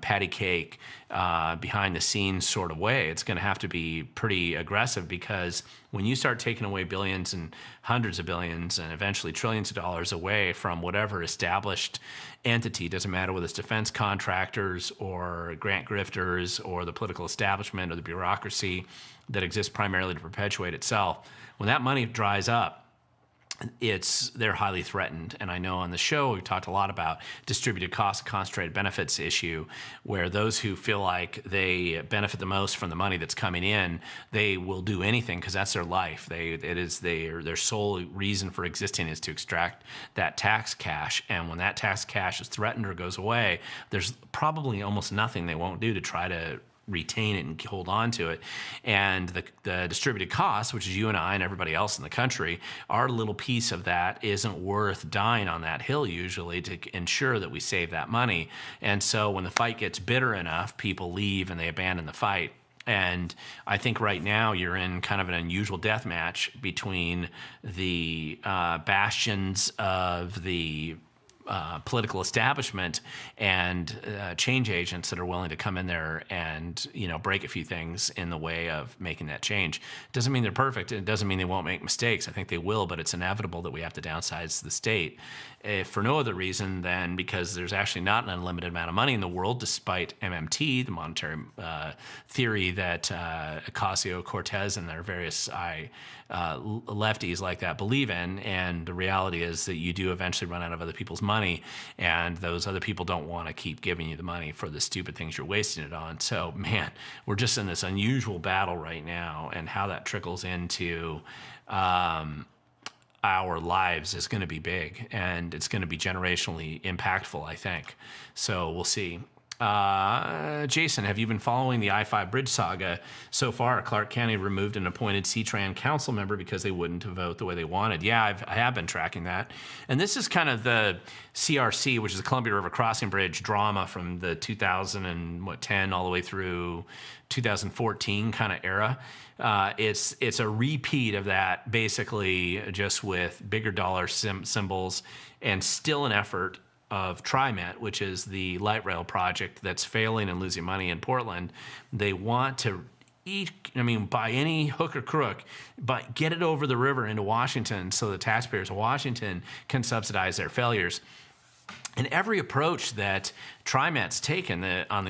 patty cake, behind the scenes sort of way. It's going to have to be pretty aggressive, because when you start taking away billions and hundreds of billions and eventually trillions of dollars away from whatever established entity, doesn't matter whether it's defense contractors or grant grifters or the political establishment or the bureaucracy that exists primarily to perpetuate itself, when that money dries up, they're highly threatened. And I know on the show we've talked a lot about distributed cost, concentrated benefits issue, where those who feel like they benefit the most from the money that's coming in, they will do anything because that's their life. Their sole reason for existing is to extract that tax cash. And when that tax cash is threatened or goes away, there's probably almost nothing they won't do to try to retain it and hold on to it. And the distributed costs, which is you and I and everybody else in the country, our little piece of that isn't worth dying on that hill usually to ensure that we save that money. And so when the fight gets bitter enough, people leave and they abandon the fight. And I think right now you're in kind of an unusual death match between the bastions of the political establishment and change agents that are willing to come in there and break a few things in the way of making that change. Doesn't mean they're perfect. It doesn't mean they won't make mistakes. I think they will, but it's inevitable that we have to downsize the state, if for no other reason than because there's actually not an unlimited amount of money in the world, despite MMT, the monetary theory that Ocasio-Cortez and their various lefties like that believe in. And the reality is that you do eventually run out of other people's money, and those other people don't want to keep giving you the money for the stupid things you're wasting it on. So, man, we're just in this unusual battle right now, and how that trickles into our lives is going to be big, and it's going to be generationally impactful, I think. So we'll see. Jason, have you been following the I-5 bridge saga so far? Clark County removed an appointed C-Tran council member because they wouldn't vote the way they wanted. Yeah, I have been tracking that. And this is kind of the CRC, which is the Columbia River Crossing Bridge drama from the 2010 all the way through 2014 kind of era. It's a repeat of that, basically, just with bigger dollar symbols, and still an effort of TriMet, which is the light rail project that's failing and losing money in Portland. They want to by any hook or crook, but get it over the river into Washington so the taxpayers of Washington can subsidize their failures. And every approach that TriMet's taken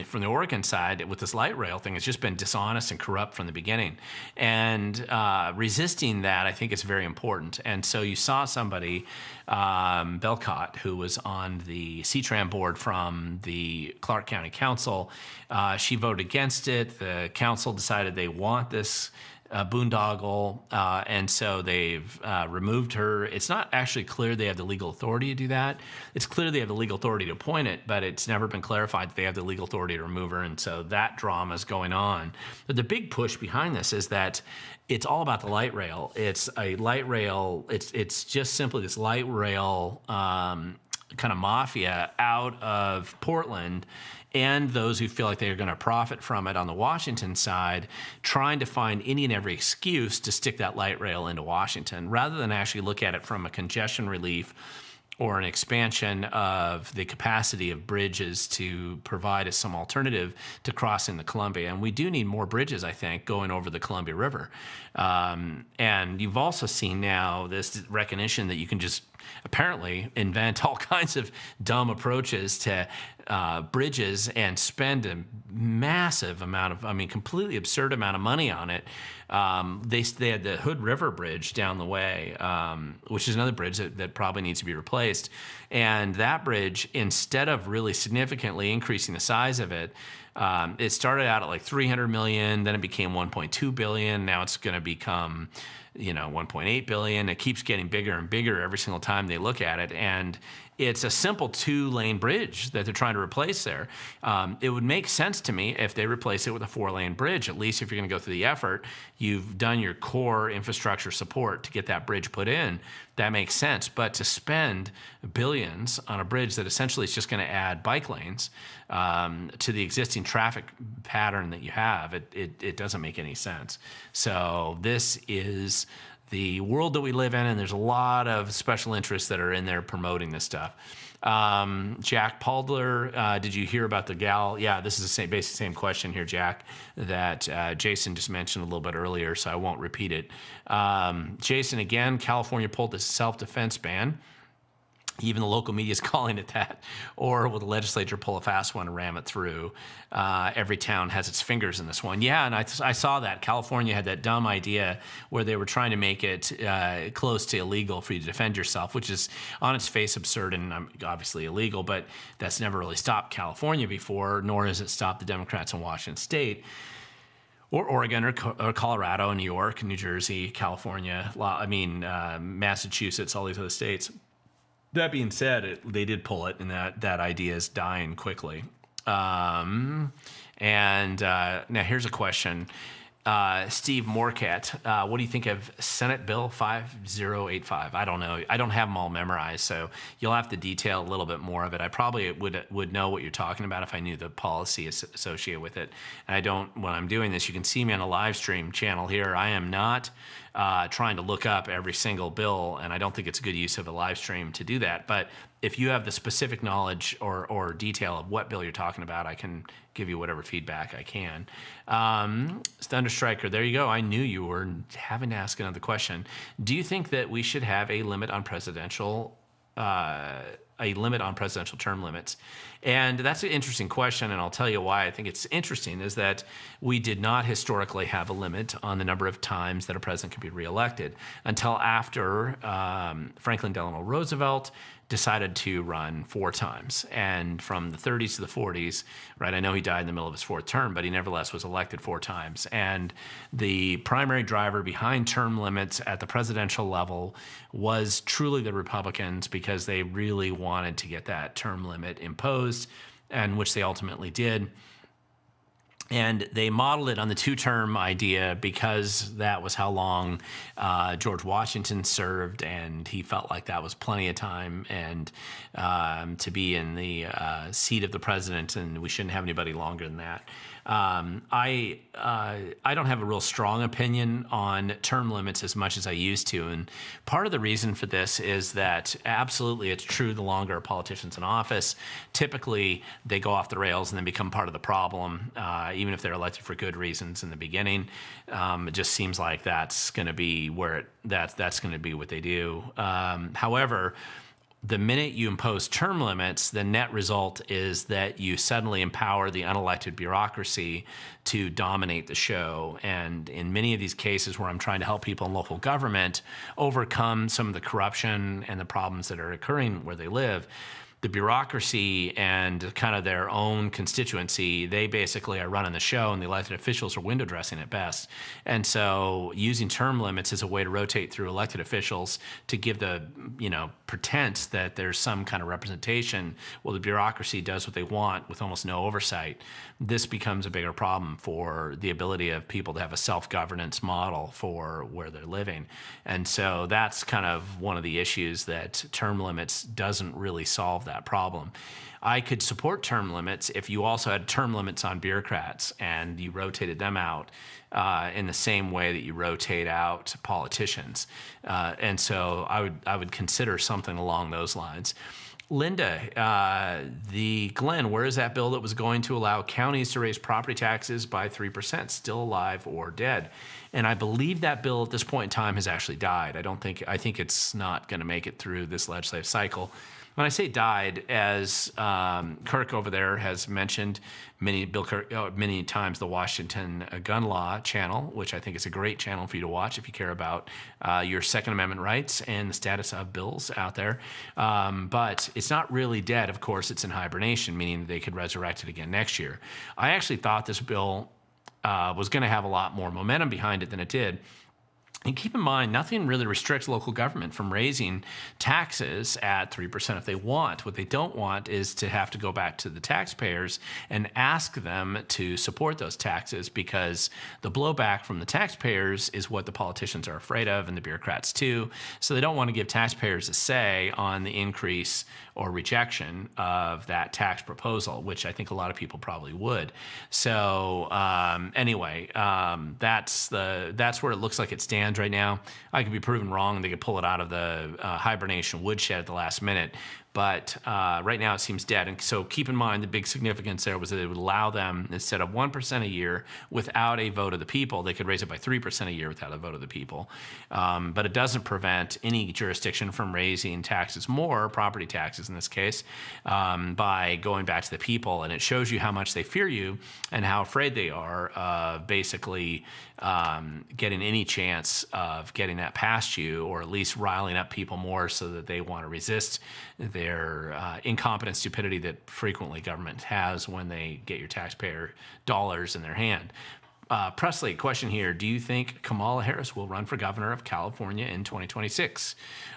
from the Oregon side with this light rail thing has just been dishonest and corrupt from the beginning. And resisting that, I think, is very important. And so you saw somebody, Belcott, who was on the C-Tran board from the Clark County Council. She voted against it. The council decided they want this boondoggle, and so they've removed her. It's not actually clear they have the legal authority to do that. It's clear they have the legal authority to appoint it, but it's never been clarified that they have the legal authority to remove her, and so that drama is going on. But the big push behind this is that it's all about the light rail. It's a light rail. It's just simply this light rail kind of mafia out of Portland, and those who feel like they're going to profit from it on the Washington side, trying to find any and every excuse to stick that light rail into Washington, rather than actually look at it from a congestion relief or an expansion of the capacity of bridges to provide us some alternative to crossing the Columbia. And we do need more bridges, I think, going over the Columbia River. And you've also seen now this recognition that you can just apparently invent all kinds of dumb approaches to bridges and spend a massive amount of, completely absurd amount of money on it. They had the Hood River Bridge down the way, which is another bridge that probably needs to be replaced. And that bridge, instead of really significantly increasing the size of it, it started out at like $300 million, then it became $1.2 billion. Now it's going to become, $1.8 billion. It keeps getting bigger and bigger every single time they look at it. And it's a simple 2-lane bridge that they're trying to replace there. It would make sense to me if they replace it with a 4-lane bridge. At least if you're going to go through the effort, you've done your core infrastructure support to get that bridge put in. That makes sense. But to spend billions on a bridge that essentially is just going to add bike lanes to the existing traffic pattern that you have, it doesn't make any sense. So this is the world that we live in, and there's a lot of special interests that are in there promoting this stuff. Jack Paldler, did you hear about the gal? Yeah, this is the basically same question here, Jack, that Jason just mentioned a little bit earlier, so I won't repeat it. Jason, again, California pulled the self-defense ban. Even the local media is calling it that. Or will the legislature pull a fast one and ram it through? Every town has its fingers in this one. Yeah, and I saw that. California had that dumb idea where they were trying to make it close to illegal for you to defend yourself, which is on its face absurd and obviously illegal, but that's never really stopped California before, nor has it stopped the Democrats in Washington State, or Oregon, or Colorado, New York, New Jersey, California, Massachusetts, all these other states. That being said, they did pull it, and that idea is dying quickly. Now here's a question. Steve Morcat, what do you think of Senate Bill 5085? I don't know. I don't have them all memorized, so you'll have to detail a little bit more of it. I probably would know what you're talking about if I knew the policy associated with it. And I don't, when I'm doing this, you can see me on a live stream channel here. I am not trying to look up every single bill, and I don't think it's a good use of a live stream to do that. But if you have the specific knowledge or detail of what bill you're talking about, I can give you whatever feedback I can. Thunderstriker, there you go. I knew you were having to ask another question. Do you think that we should have a limit on presidential term limits? And that's an interesting question, and I'll tell you why I think it's interesting, is that we did not historically have a limit on the number of times that a president could be reelected until after Franklin Delano Roosevelt decided to run 4 times. And from the 30s to the 40s, right, I know he died in the middle of his 4th term, but he nevertheless was elected 4 times. And the primary driver behind term limits at the presidential level was truly the Republicans, because they really wanted to get that term limit imposed, and which they ultimately did. And they modeled it on the 2-term idea because that was how long George Washington served, and he felt like that was plenty of time and to be in the seat of the president, and we shouldn't have anybody longer than that. I don't have a real strong opinion on term limits as much as I used to, and part of the reason for this is that absolutely it's true, the longer a politician's in office, typically they go off the rails and then become part of the problem, even if they're elected for good reasons in the beginning. It just seems like that's going to be where that's going to be what they do. However, the minute you impose term limits, the net result is that you suddenly empower the unelected bureaucracy to dominate the show. And in many of these cases where I'm trying to help people in local government overcome some of the corruption and the problems that are occurring where they live, the bureaucracy and kind of their own constituency, they basically are running the show, and the elected officials are window dressing at best. And so using term limits is a way to rotate through elected officials to give the, pretense that there's some kind of representation. Well, the bureaucracy does what they want with almost no oversight. This becomes a bigger problem for the ability of people to have a self-governance model for where they're living. And so that's kind of one of the issues, that term limits doesn't really solve that problem. I could support term limits if you also had term limits on bureaucrats and you rotated them out in the same way that you rotate out politicians. And so I would consider something along those lines. Linda, Glen, where is that bill that was going to allow counties to raise property taxes by 3%, still alive or dead? And I believe that bill at this point in time has actually died. I think it's not going to make it through this legislative cycle. When I say died, as Kirk over there has mentioned many times, the Washington Gun Law channel, which I think is a great channel for you to watch if you care about your Second Amendment rights and the status of bills out there. But it's not really dead. Of course, it's in hibernation, meaning they could resurrect it again next year. I actually thought this bill was going to have a lot more momentum behind it than it did. And keep in mind, nothing really restricts local government from raising taxes at 3% if they want. What they don't want is to have to go back to the taxpayers and ask them to support those taxes, because the blowback from the taxpayers is what the politicians are afraid of, and the bureaucrats too. So they don't want to give taxpayers a say on the increase or rejection of that tax proposal, which I think a lot of people probably would. So anyway, that's where it looks like it stands right now. I could be proven wrong. They could pull it out of the hibernation woodshed at the last minute. But right now it seems dead. And so keep in mind, the big significance there was that it would allow them, instead of 1% a year without a vote of the people, they could raise it by 3% a year without a vote of the people. But it doesn't prevent any jurisdiction from raising taxes more, property taxes in this case, by going back to the people. And it shows you how much they fear you and how afraid they are of basically getting any chance of getting that past you, or at least riling up people more so that they want to resist their incompetent stupidity that frequently government has when they get your taxpayer dollars in their hand. Presley, question here. Do you think Kamala Harris will run for governor of California in 2026?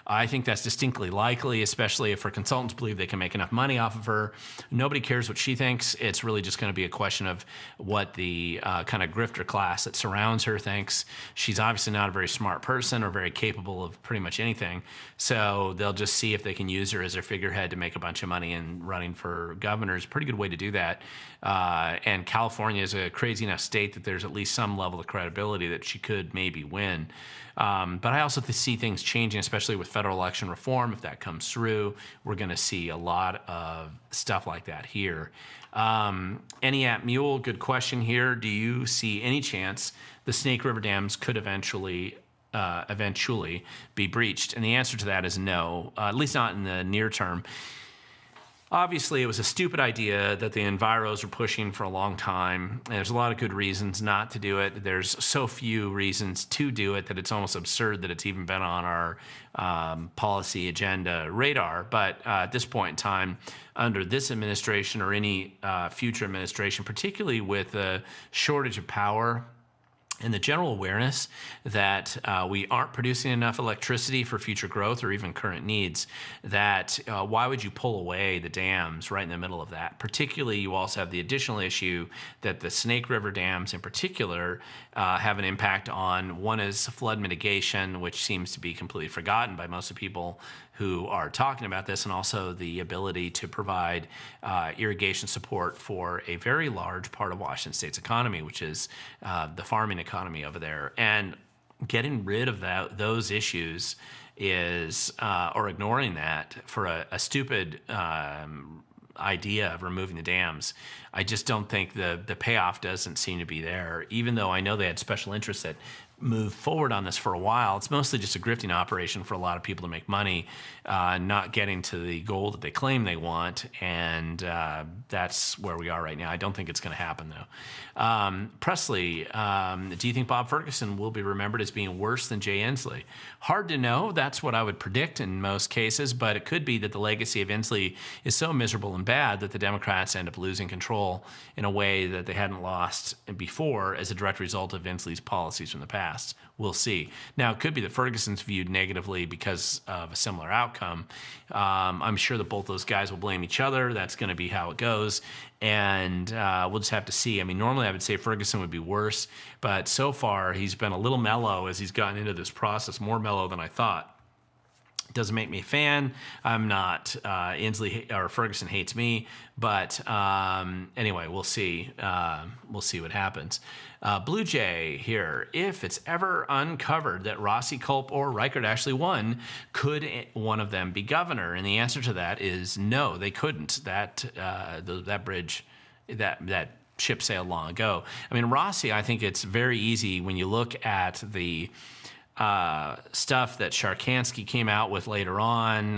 I think that's distinctly likely, especially if her consultants believe they can make enough money off of her. Nobody cares what she thinks. It's really just going to be a question of what the kind of grifter class that surrounds her thinks. She's obviously not a very smart person or very capable of pretty much anything. So they'll just see if they can use her as their figurehead to make a bunch of money, and running for governor is a pretty good way to do that. And California is a crazy enough state that there's at least some level of credibility that she could maybe win. But I also see things changing, especially with federal election reform. If that comes through, we're going to see a lot of stuff like that here. Eniat Mule, good question here. Do you see any chance the Snake River dams could eventually be breached? And the answer to that is no, at least not in the near term. Obviously, it was a stupid idea that the enviros were pushing for a long time. There's a lot of good reasons not to do it. There's so few reasons to do it that it's almost absurd that it's even been on our policy agenda radar. But at this point in time, under this administration or any future administration, particularly with the shortage of power and the general awareness that we aren't producing enough electricity for future growth or even current needs, that why would you pull away the dams right in the middle of that? Particularly, you also have the additional issue that the Snake River dams in particular have an impact on. One is flood mitigation, which seems to be completely forgotten by most of the people who are talking about this, and also the ability to provide irrigation support for a very large part of Washington State's economy, which is the farming economy over there. And getting rid of those issues is, or ignoring that for a stupid idea of removing the dams, I just don't think the payoff doesn't seem to be there, even though I know they had special interests that moved forward on this for a while. It's mostly just a grifting operation for a lot of people to make money, not getting to the goal that they claim they want, and that's where we are right now. I don't think it's going to happen, though. Presley, do you think Bob Ferguson will be remembered as being worse than Jay Inslee? Hard to know. That's what I would predict in most cases, but it could be that the legacy of Inslee is so miserable and bad that the Democrats end up losing control in a way that they hadn't lost before as a direct result of Inslee's policies from the past. We'll see. Now, it could be that Ferguson's viewed negatively because of a similar outcome. I'm sure that both those guys will blame each other. That's going to be how it goes. And we'll just have to see. I mean, normally I would say Ferguson would be worse, but so far he's been a little mellow as he's gotten into this process, more mellow than I thought. Doesn't make me a fan. I'm not. Inslee or Ferguson hates me, but anyway, we'll see. We'll see what happens. Blue Jay here. If it's ever uncovered that Rossi, Culp, or Reichert actually won, could one of them be governor? And the answer to that is no, they couldn't. That bridge, that ship sailed long ago. I mean, Rossi, I think it's very easy when you look at the stuff that Sharkansky came out with later on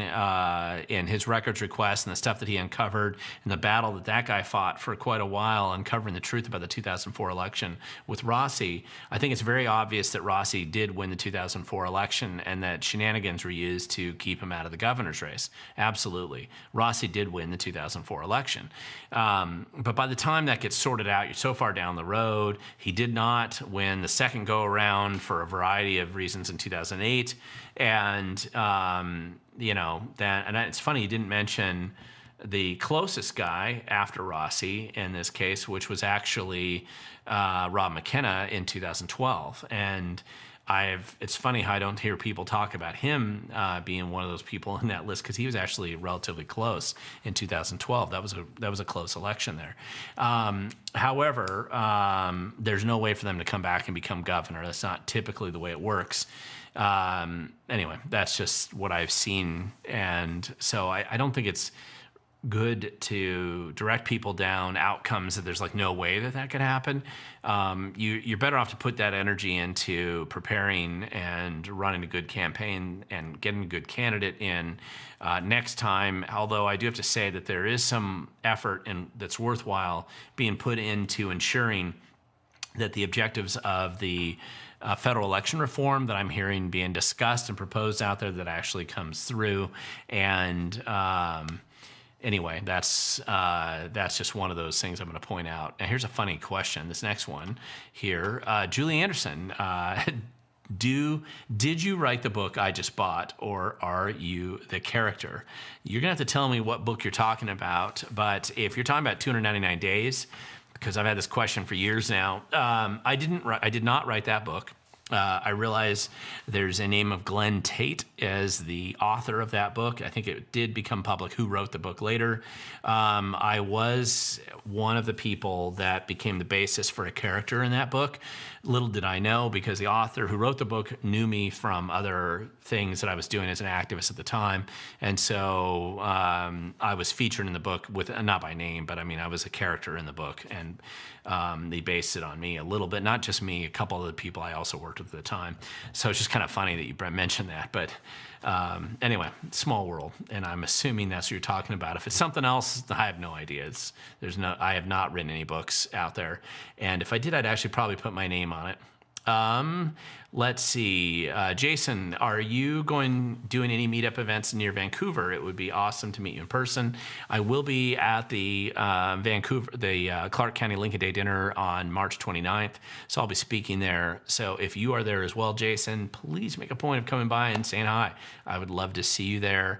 in his records request, and the stuff that he uncovered, and the battle that guy fought for quite a while uncovering the truth about the 2004 election with Rossi. I think it's very obvious that Rossi did win the 2004 election and that shenanigans were used to keep him out of the governor's race. Absolutely. Rossi did win the 2004 election. But by the time that gets sorted out, you're so far down the road. He did not win the second go around for a variety of reasons reasons in 2008. And, and it's funny, you didn't mention the closest guy after Rossi in this case, which was actually Rob McKenna in 2012. And it's funny how I don't hear people talk about him being one of those people in that list, because he was actually relatively close in 2012. That was a close election there. However, there's no way for them to come back and become governor. That's not typically the way it works. Anyway, that's just what I've seen, and so I don't think it's good to direct people down outcomes that there's like no way that could happen. You're better off to put that energy into preparing and running a good campaign and getting a good candidate in next time. Although I do have to say that there is some effort that's worthwhile being put into ensuring that the objectives of the federal election reform that I'm hearing being discussed and proposed out there that actually comes through. And anyway, that's just one of those things I'm going to point out. And here's a funny question. This next one here, Julie Anderson, did you write the book I just bought, or are you the character? You're going to have to tell me what book you're talking about. But if you're talking about 299 Days, because I've had this question for years now, I did not write that book. I realize there's a name of Glenn Tate as the author of that book. I think it did become public who wrote the book later. I was one of the people that became the basis for a character in that book. Little did I know, because the author who wrote the book knew me from other things that I was doing as an activist at the time. And so I was featured in the book with, not by name, but I mean, I was a character in the book. And they based it on me a little bit, not just me, a couple of the people I also worked with at the time. So it's just kind of funny that you mentioned that. But anyway, small world, and I'm assuming that's what you're talking about. If it's something else, I have no idea. I have not written any books out there, and if I did, I'd actually probably put my name on it. Let's see, Jason, are you doing any meetup events near Vancouver? It would be awesome to meet you in person. I will be at the Clark County Lincoln Day dinner on March 29th, so I'll be speaking there. So if you are there as well, Jason, please make a point of coming by and saying hi. I would love to see you there.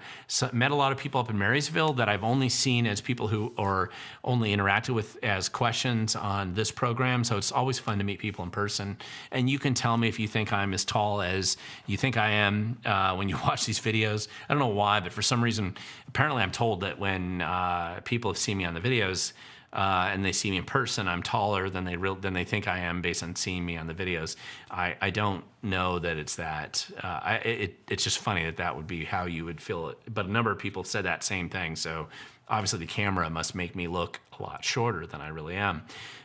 Met a lot of people up in Marysville that I've only seen as people who are only interacted with as questions on this program, so it's always fun to meet people in person. And you can tell me if you think I'm as tall as you think I am when you watch these videos. I don't know why, but for some reason, apparently I'm told that when people have seen me on the videos and they see me in person, I'm taller than they think I am based on seeing me on the videos. I don't know that it's that. It's just funny that would be how you would feel it. But a number of people have said that same thing. So obviously the camera must make me look a lot shorter than I really am.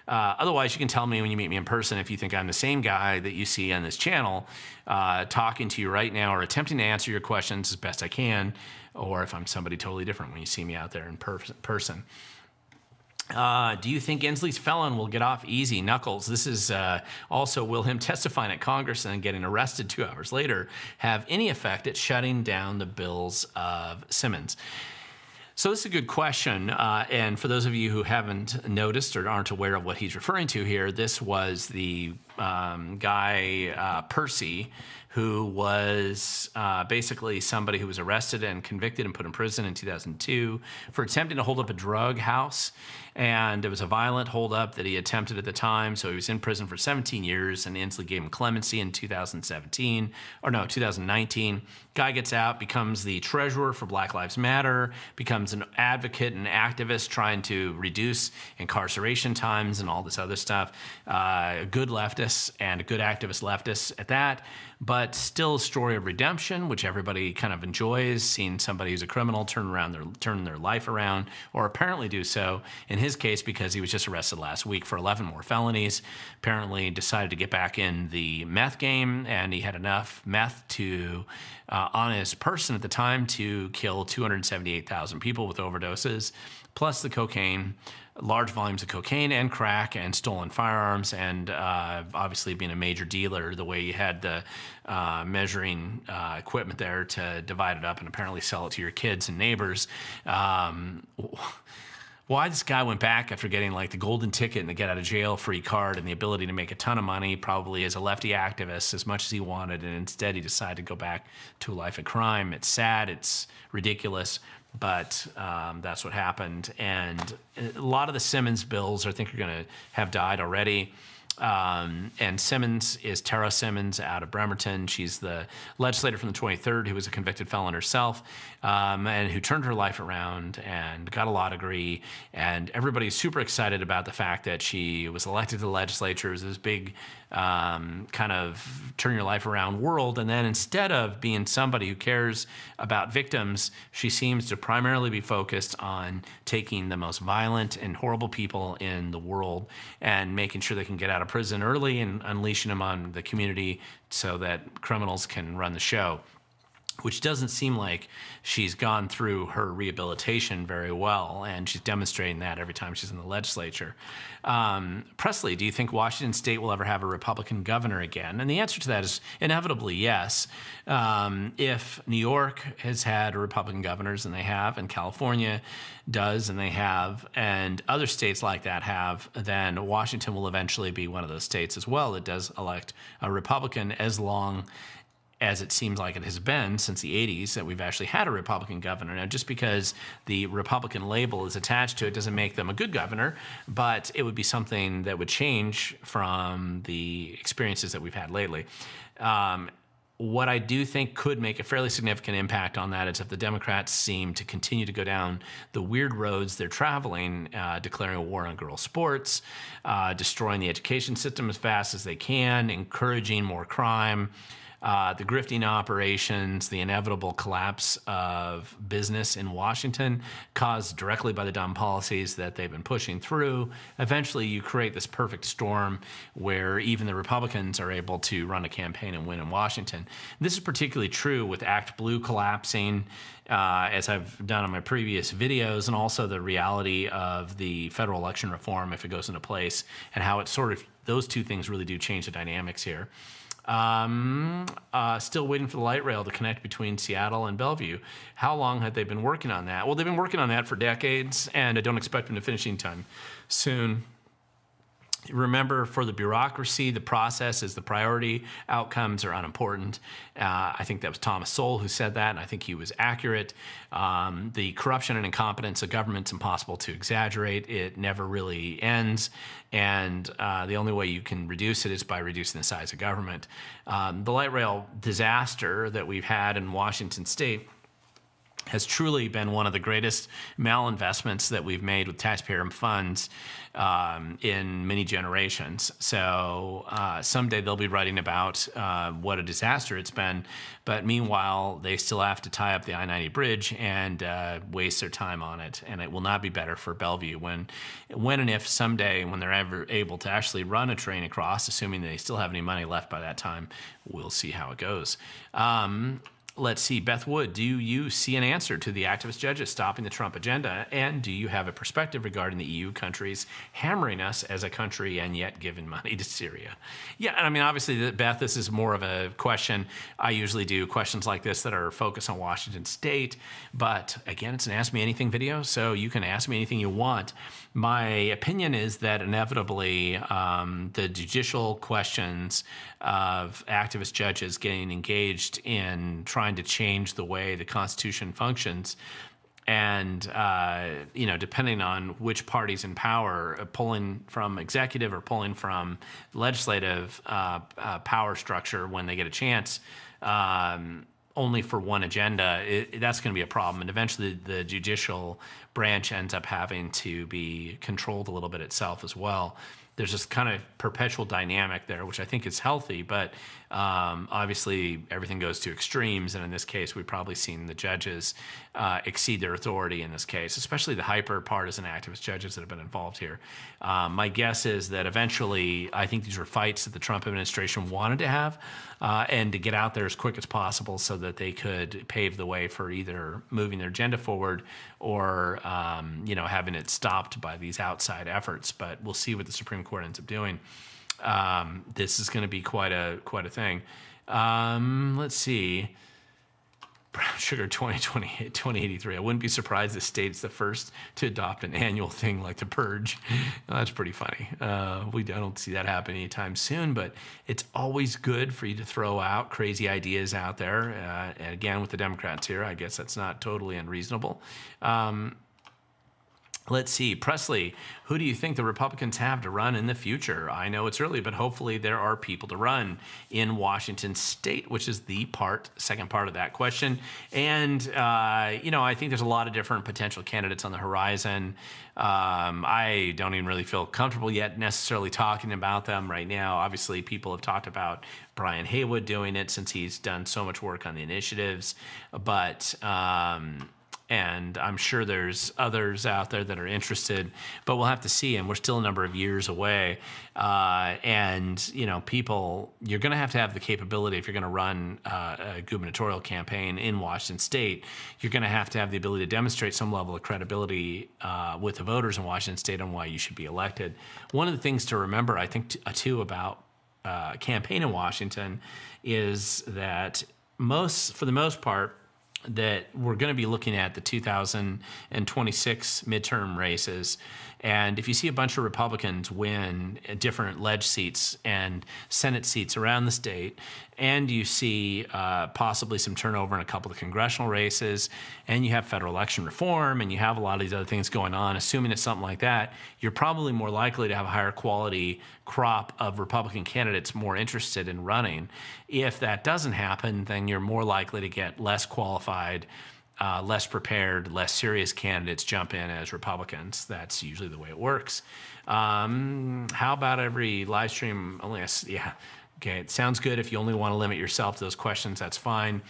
Otherwise, you can tell me when you meet me in person if you think I'm the same guy that you see on this channel talking to you right now or attempting to answer your questions as best I can, or if I'm somebody totally different when you see me out there in person. Do you think Inslee's felon will get off easy? Knuckles, this is also, will him testifying at Congress and getting arrested 2 hours later have any effect at shutting down the bills of Simmons? So this is a good question, and for those of you who haven't noticed or aren't aware of what he's referring to here, this was the guy, Percy, who was basically somebody who was arrested and convicted and put in prison in 2002 for attempting to hold up a drug house. And it was a violent holdup that he attempted at the time. So he was in prison for 17 years, and Inslee gave him clemency in 2019. Guy gets out, becomes the treasurer for Black Lives Matter, becomes an advocate and activist trying to reduce incarceration times and all this other stuff. A good leftist and a good activist leftist at that, but still a story of redemption, which everybody kind of enjoys, seeing somebody who's a criminal turn their life around, or apparently do so. In his case, because he was just arrested last week for 11 more felonies, apparently decided to get back in the meth game, and he had enough meth to on his person at the time to kill 278,000 people with overdoses, plus the cocaine, large volumes of cocaine and crack and stolen firearms, and obviously being a major dealer, the way you had the measuring equipment there to divide it up and apparently sell it to your kids and neighbors. Why this guy went back after getting like the golden ticket and the get out of jail free card and the ability to make a ton of money, probably as a lefty activist, as much as he wanted, and instead he decided to go back to a life of crime. It's sad, it's ridiculous, but that's what happened. And a lot of the Simmons bills, I think, are going to have died already. And Simmons is Tara Simmons out of Bremerton. She's the legislator from the 23rd who was a convicted felon herself, and who turned her life around and got a law degree. And everybody's super excited about the fact that she was elected to the legislature. It was this big kind of turn your life around world. And then instead of being somebody who cares about victims, she seems to primarily be focused on taking the most violent and horrible people in the world and making sure they can get out of prison early and unleashing them on the community so that criminals can run the show, which doesn't seem like she's gone through her rehabilitation very well, and she's demonstrating that every time she's in the legislature. Presley, do you think Washington State will ever have a Republican governor again? And the answer to that is inevitably yes. If New York has had Republican governors, and they have, and California does, and they have, and other states like that have, then Washington will eventually be one of those states as well that does elect a Republican, as long as it seems like it has been since the 80s that we've actually had a Republican governor. Now, just because the Republican label is attached to it doesn't make them a good governor, but it would be something that would change from the experiences that we've had lately. What I do think could make a fairly significant impact on that is if the Democrats seem to continue to go down the weird roads they're traveling, declaring a war on girls' sports, destroying the education system as fast as they can, encouraging more crime, the grifting operations, the inevitable collapse of business in Washington caused directly by the dumb policies that they've been pushing through. Eventually, you create this perfect storm where even the Republicans are able to run a campaign and win in Washington. This is particularly true with Act Blue collapsing, as I've done on my previous videos, and also the reality of the federal election reform if it goes into place, and how it sort of, those two things really do change the dynamics here. Still waiting for the light rail to connect between Seattle and Bellevue. How long had they been working on that? Well, they've been working on that for decades, and I don't expect them to finish anytime soon. Remember, for the bureaucracy, the process is the priority. Outcomes are unimportant. I think that was Thomas Sowell who said that, and I think he was accurate. The corruption and incompetence of government's impossible to exaggerate. It never really ends, and the only way you can reduce it is by reducing the size of government. The light rail disaster that we've had in Washington State has truly been one of the greatest malinvestments that we've made with taxpayer funds in many generations. So someday they'll be writing about what a disaster it's been, but meanwhile, they still have to tie up the I-90 bridge and waste their time on it, and it will not be better for Bellevue when and if someday, when they're ever able to actually run a train across, assuming they still have any money left by that time, we'll see how it goes. Let's see, Beth Wood, do you see an answer to the activist judges stopping the Trump agenda? And do you have a perspective regarding the EU countries hammering us as a country and yet giving money to Syria? Yeah, I mean, obviously, Beth, this is more of a question. I usually do questions like this that are focused on Washington State. But again, it's an Ask Me Anything video, so you can ask me anything you want. My opinion is that inevitably the judicial questions of activist judges getting engaged in trying to change the way the Constitution functions, and depending on which party's in power, pulling from executive or pulling from legislative power structure when they get a chance, only for one agenda, that's going to be a problem. And eventually the judicial branch ends up having to be controlled a little bit itself as well. There's this kind of perpetual dynamic there, which I think is healthy, but obviously everything goes to extremes. And in this case, we've probably seen the judges exceed their authority in this case, especially the hyper-partisan activist judges that have been involved here. My guess is that eventually, I think these were fights that the Trump administration wanted to have and to get out there as quick as possible so that they could pave the way for either moving their agenda forward or having it stopped by these outside efforts. But we'll see what the Supreme Court ends up doing. This is going to be quite a thing. Let's see. Brown Sugar 2083. I wouldn't be surprised if state's the first to adopt an annual thing like the purge. That's pretty funny. I don't see that happen anytime soon, but it's always good for you to throw out crazy ideas out there. And again, with the Democrats here, I guess that's not totally unreasonable. Let's see, Presley, who do you think the Republicans have to run in the future? I know it's early, but hopefully there are people to run in Washington State, which is the second part of that question. And, I think there's a lot of different potential candidates on the horizon. I don't even really feel comfortable yet necessarily talking about them right now. Obviously, people have talked about Brian Haywood doing it since he's done so much work on the initiatives, but... and I'm sure there's others out there that are interested, but we'll have to see. And we're still a number of years away. People, you're going to have the capability if you're going to run a gubernatorial campaign in Washington State. You're going to have the ability to demonstrate some level of credibility with the voters in Washington State on why you should be elected. One of the things to remember, I think, too, about campaign in Washington is that for the most part, that we're going to be looking at the 2026 midterm races. And if you see a bunch of Republicans win different ledge seats and Senate seats around the state, and you see possibly some turnover in a couple of congressional races, and you have federal election reform, and you have a lot of these other things going on, assuming it's something like that, you're probably more likely to have a higher quality crop of Republican candidates more interested in running. If that doesn't happen, then you're more likely to get less qualified, less prepared, less serious candidates jump in as Republicans. That's usually the way it works. How about every live stream only? Yeah. Okay, it sounds good. If you only want to limit yourself to those questions, that's fine.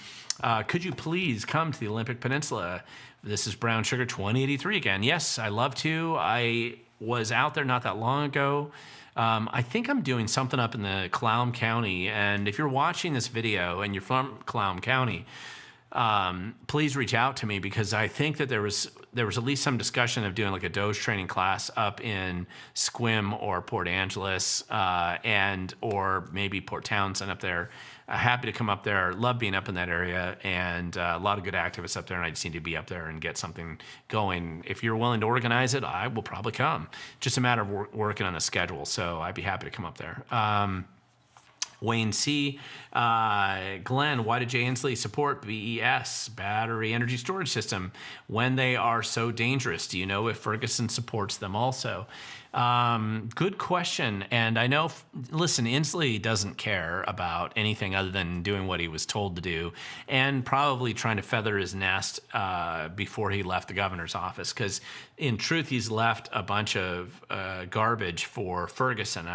Could you please come to the Olympic Peninsula? This is Brown Sugar 2083 again. Yes, I love to. I was out there not that long ago. I think I'm doing something up in the Clallam County. And if you're watching this video and you're from Clallam County, please reach out to me, because I think that there was at least some discussion of doing like a Doge training class up in Sequim or Port Angeles, or maybe Port Townsend up there. Happy to come up there. Love being up in that area, and a lot of good activists up there, and I just need to be up there and get something going. If you're willing to organize it, I will probably come. Just a matter of working on the schedule, so I'd be happy to come up there. Wayne C. Glenn, why did Jay Inslee support BES, battery energy storage system, when they are so dangerous? Do you know if Ferguson supports them also? Good question. And I know, listen, Inslee doesn't care about anything other than doing what he was told to do, and probably trying to feather his nest before he left the governor's office, because in truth, he's left a bunch of garbage for Ferguson.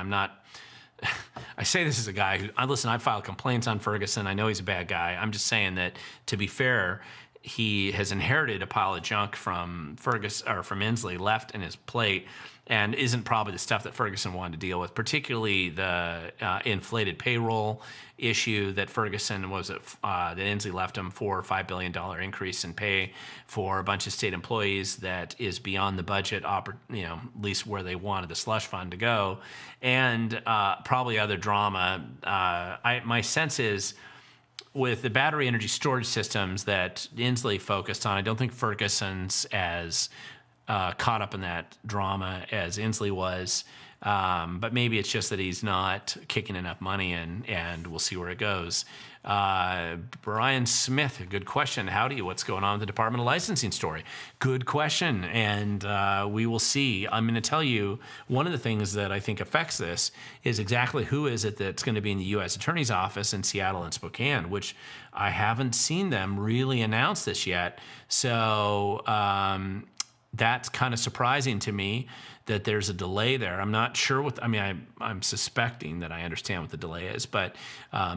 I say this as a guy who, I filed complaints on Ferguson. I know he's a bad guy. I'm just saying that, to be fair, he has inherited a pile of junk from Ferguson, or from Inslee, left in his plate, and isn't probably the stuff that Ferguson wanted to deal with, particularly the inflated payroll issue that Ferguson that Inslee left him for, $5 billion increase in pay for a bunch of state employees that is beyond the budget, at least where they wanted the slush fund to go, and probably other drama. My sense is, with the battery energy storage systems that Inslee focused on, I don't think Ferguson's as caught up in that drama as Inslee was. But maybe it's just that he's not kicking enough money in, and we'll see where it goes. Brian Smith, good question. Howdy, what's going on with the Department of Licensing story? Good question, and we will see. I'm going to tell you, one of the things that I think affects this is exactly who is it that's going to be in the U.S. Attorney's Office in Seattle and Spokane, which I haven't seen them really announce this yet. So that's kind of surprising to me that there's a delay there. I'm not sure I'm suspecting that I understand what the delay is, but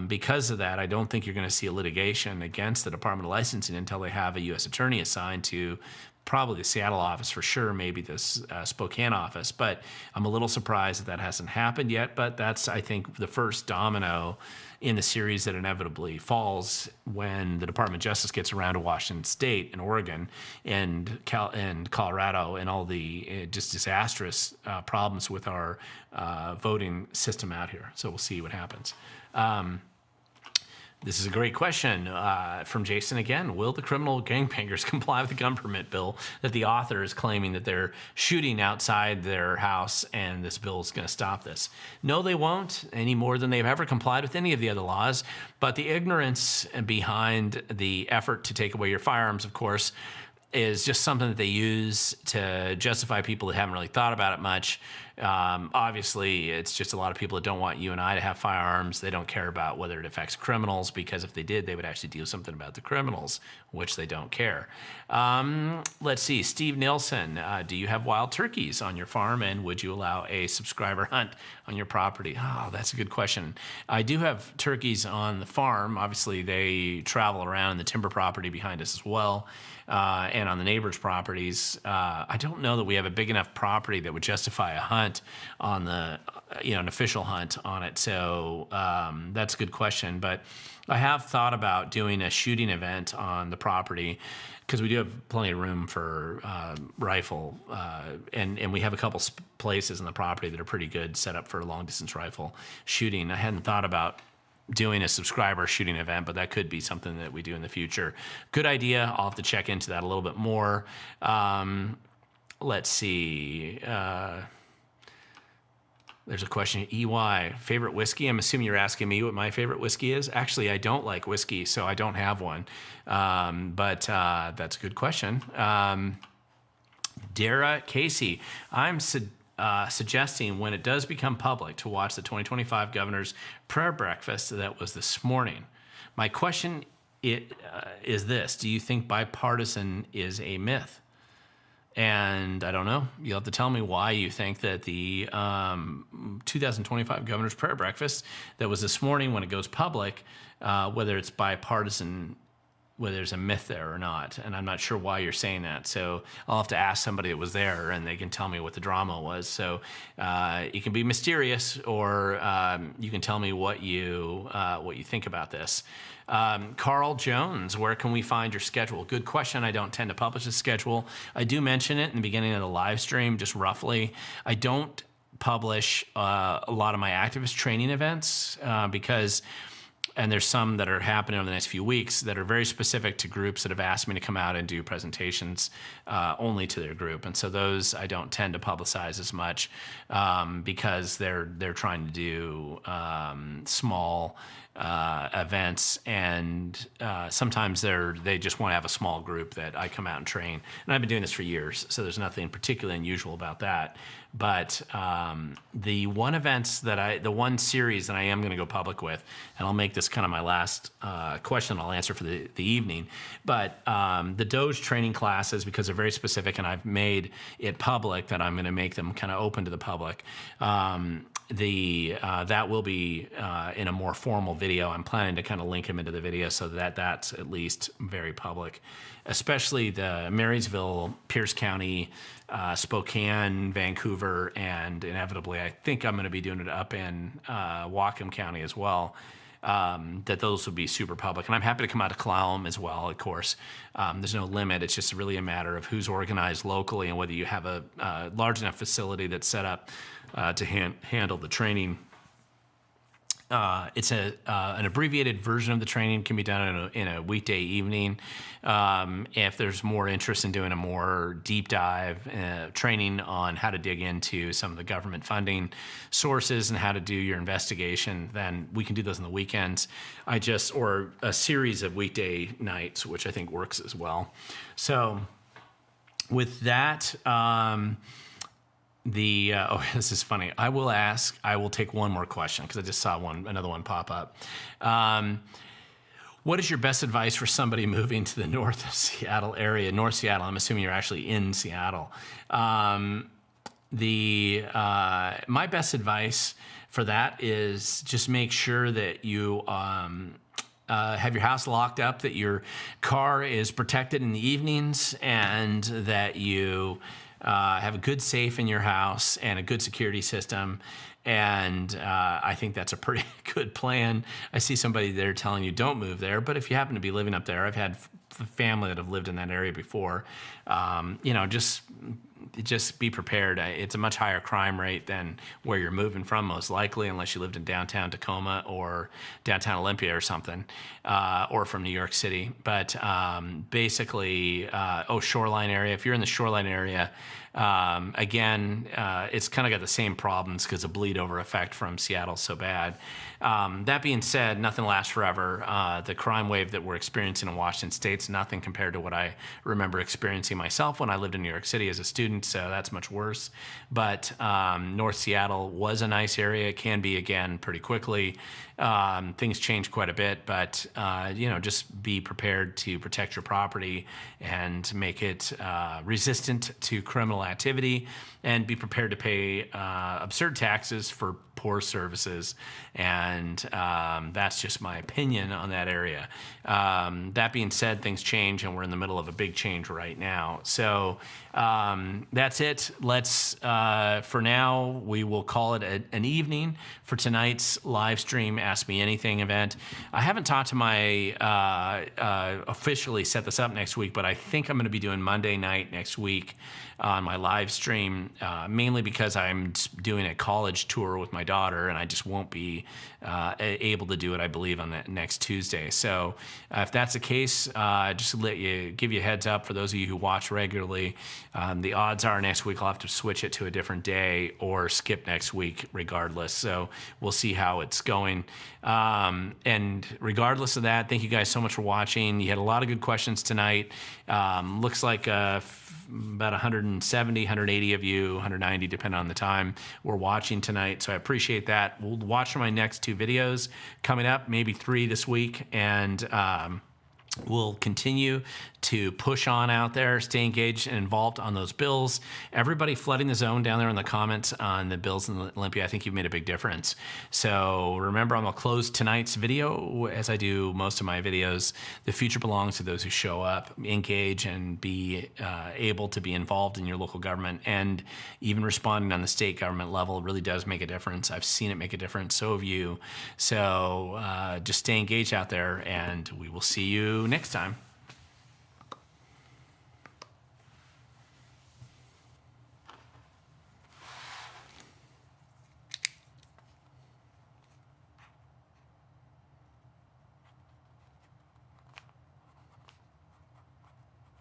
because of that, I don't think you're going to see a litigation against the Department of Licensing until they have a U.S. attorney assigned to probably the Seattle office for sure, maybe this Spokane office. But I'm a little surprised that hasn't happened yet, but that's, I think, the first domino in the series that inevitably falls when the Department of Justice gets around to Washington State and Oregon and Colorado and all the just disastrous problems with our voting system out here. So we'll see what happens. This is a great question from Jason again. Will the criminal gangbangers comply with the gun permit bill that the author is claiming that they're shooting outside their house and this bill is going to stop this? No, they won't, any more than they've ever complied with any of the other laws. But the ignorance behind the effort to take away your firearms, of course, is just something that they use to justify people that haven't really thought about it much. Obviously, it's just a lot of people that don't want you and I to have firearms. They don't care about whether it affects criminals, because if they did, they would actually do something about the criminals, which they don't care. Let's see, Steve Nilsson, do you have wild turkeys on your farm, and would you allow a subscriber hunt on your property? Oh, that's a good question. I do have turkeys on the farm. Obviously, they travel around in the timber property behind us as well. And on the neighbors' properties. I don't know that we have a big enough property that would justify a hunt on the, an official hunt on it. So that's a good question. But I have thought about doing a shooting event on the property, because we do have plenty of room for rifle, and we have a couple places in the property that are pretty good set up for long distance rifle shooting. I hadn't thought about doing a subscriber shooting event, but that could be something that we do in the future. Good idea. I'll have to check into that a little bit more. Let's see. There's a question. EY, favorite whiskey? I'm assuming you're asking me what my favorite whiskey is. Actually, I don't like whiskey, so I don't have one. But that's a good question. Dara Casey, I'm suggesting when it does become public to watch the 2025 governor's prayer breakfast that was this morning. My question is this: do you think bipartisan is a myth? And I don't know. You'll have to tell me why you think that the 2025 governor's prayer breakfast that was this morning, when it goes public, whether it's bipartisan, whether there's a myth there or not. And I'm not sure why you're saying that. So I'll have to ask somebody that was there, and they can tell me what the drama was. So it can be mysterious, or you can tell me what you think about this. Carl Jones, where can we find your schedule? Good question. I don't tend to publish a schedule. I do mention it in the beginning of the live stream, just roughly. I don't publish a lot of my activist training events because... And there's some that are happening over the next few weeks that are very specific to groups that have asked me to come out and do presentations only to their group. And so those I don't tend to publicize as much because they're trying to do small events, and sometimes they just want to have a small group that I come out and train. And I've been doing this for years, so there's nothing particularly unusual about that. But the one series that I am going to go public with, and I'll make this kind of my last question I'll answer for the evening, but the Doge training classes, because they're very specific and I've made it public that I'm going to make them kind of open to the public, that will be in a more formal video. I'm planning to kind of link them into the video so that that's at least very public, especially the Marysville, Pierce County, Spokane, Vancouver, and inevitably, I think I'm going to be doing it up in Whatcom County as well. That those will be super public. And I'm happy to come out to Clallam as well, of course. There's no limit. It's just really a matter of who's organized locally and whether you have a large enough facility that's set up to handle the training. It's an abbreviated version of the training, can be done in a weekday evening. If there's more interest in doing a more deep dive training on how to dig into some of the government funding sources and how to do your investigation, then we can do those on the weekends. Or a series of weekday nights, which I think works as well. So with that, this is funny. I will take one more question because I just saw another one pop up. What is your best advice for somebody moving to the North Seattle area? North Seattle, I'm assuming you're actually in Seattle. My best advice for that is just make sure that you have your house locked up, that your car is protected in the evenings, and that you have a good safe in your house and a good security system. And I think that's a pretty good plan. I see somebody there telling you don't move there, but if you happen to be living up there, I've had family that have lived in that area before, just just be prepared. It's a much higher crime rate than where you're moving from, most likely, unless you lived in downtown Tacoma or downtown Olympia or something, or from New York City. But basically, shoreline area. If you're in the shoreline area, again, it's kind of got the same problems because the bleed over effect from Seattle's so bad. That being said, nothing lasts forever. The crime wave that we're experiencing in Washington State's nothing compared to what I remember experiencing myself when I lived in New York City as a student, so that's much worse. But North Seattle was a nice area. It can be again pretty quickly. Things change quite a bit, but just be prepared to protect your property and make it resistant to criminal activity, and be prepared to pay absurd taxes for poor services. And that's just my opinion on that area. That being said, things change, and we're in the middle of a big change right now. So that's it. Let's, for now, we will call it an evening for tonight's live stream Ask Me Anything event. I haven't talked to my, officially set this up next week, but I think I'm going to be doing Monday night next week on my live stream, mainly because I'm doing a college tour with my daughter, and I just won't be able to do it, I believe, on that next Tuesday. So if that's the case, just to give you a heads up for those of you who watch regularly, the odds are next week I'll have to switch it to a different day or skip next week regardless. So we'll see how it's going. And regardless of that, thank you guys so much for watching. You had a lot of good questions tonight. Looks like about 170, 180 of you, 190 depending on the time, were watching tonight, so I appreciate that. We'll watch my next 2 videos coming up, maybe 3 this week, and we'll continue to push on out there, stay engaged and involved on those bills. Everybody flooding the zone down there in the comments on the bills in Olympia, I think you've made a big difference. So remember, I'm going to close tonight's video, as I do most of my videos. The future belongs to those who show up, engage, and be able to be involved in your local government. And even responding on the state government level really does make a difference. I've seen it make a difference. So have you. So just stay engaged out there, and we will see you next time.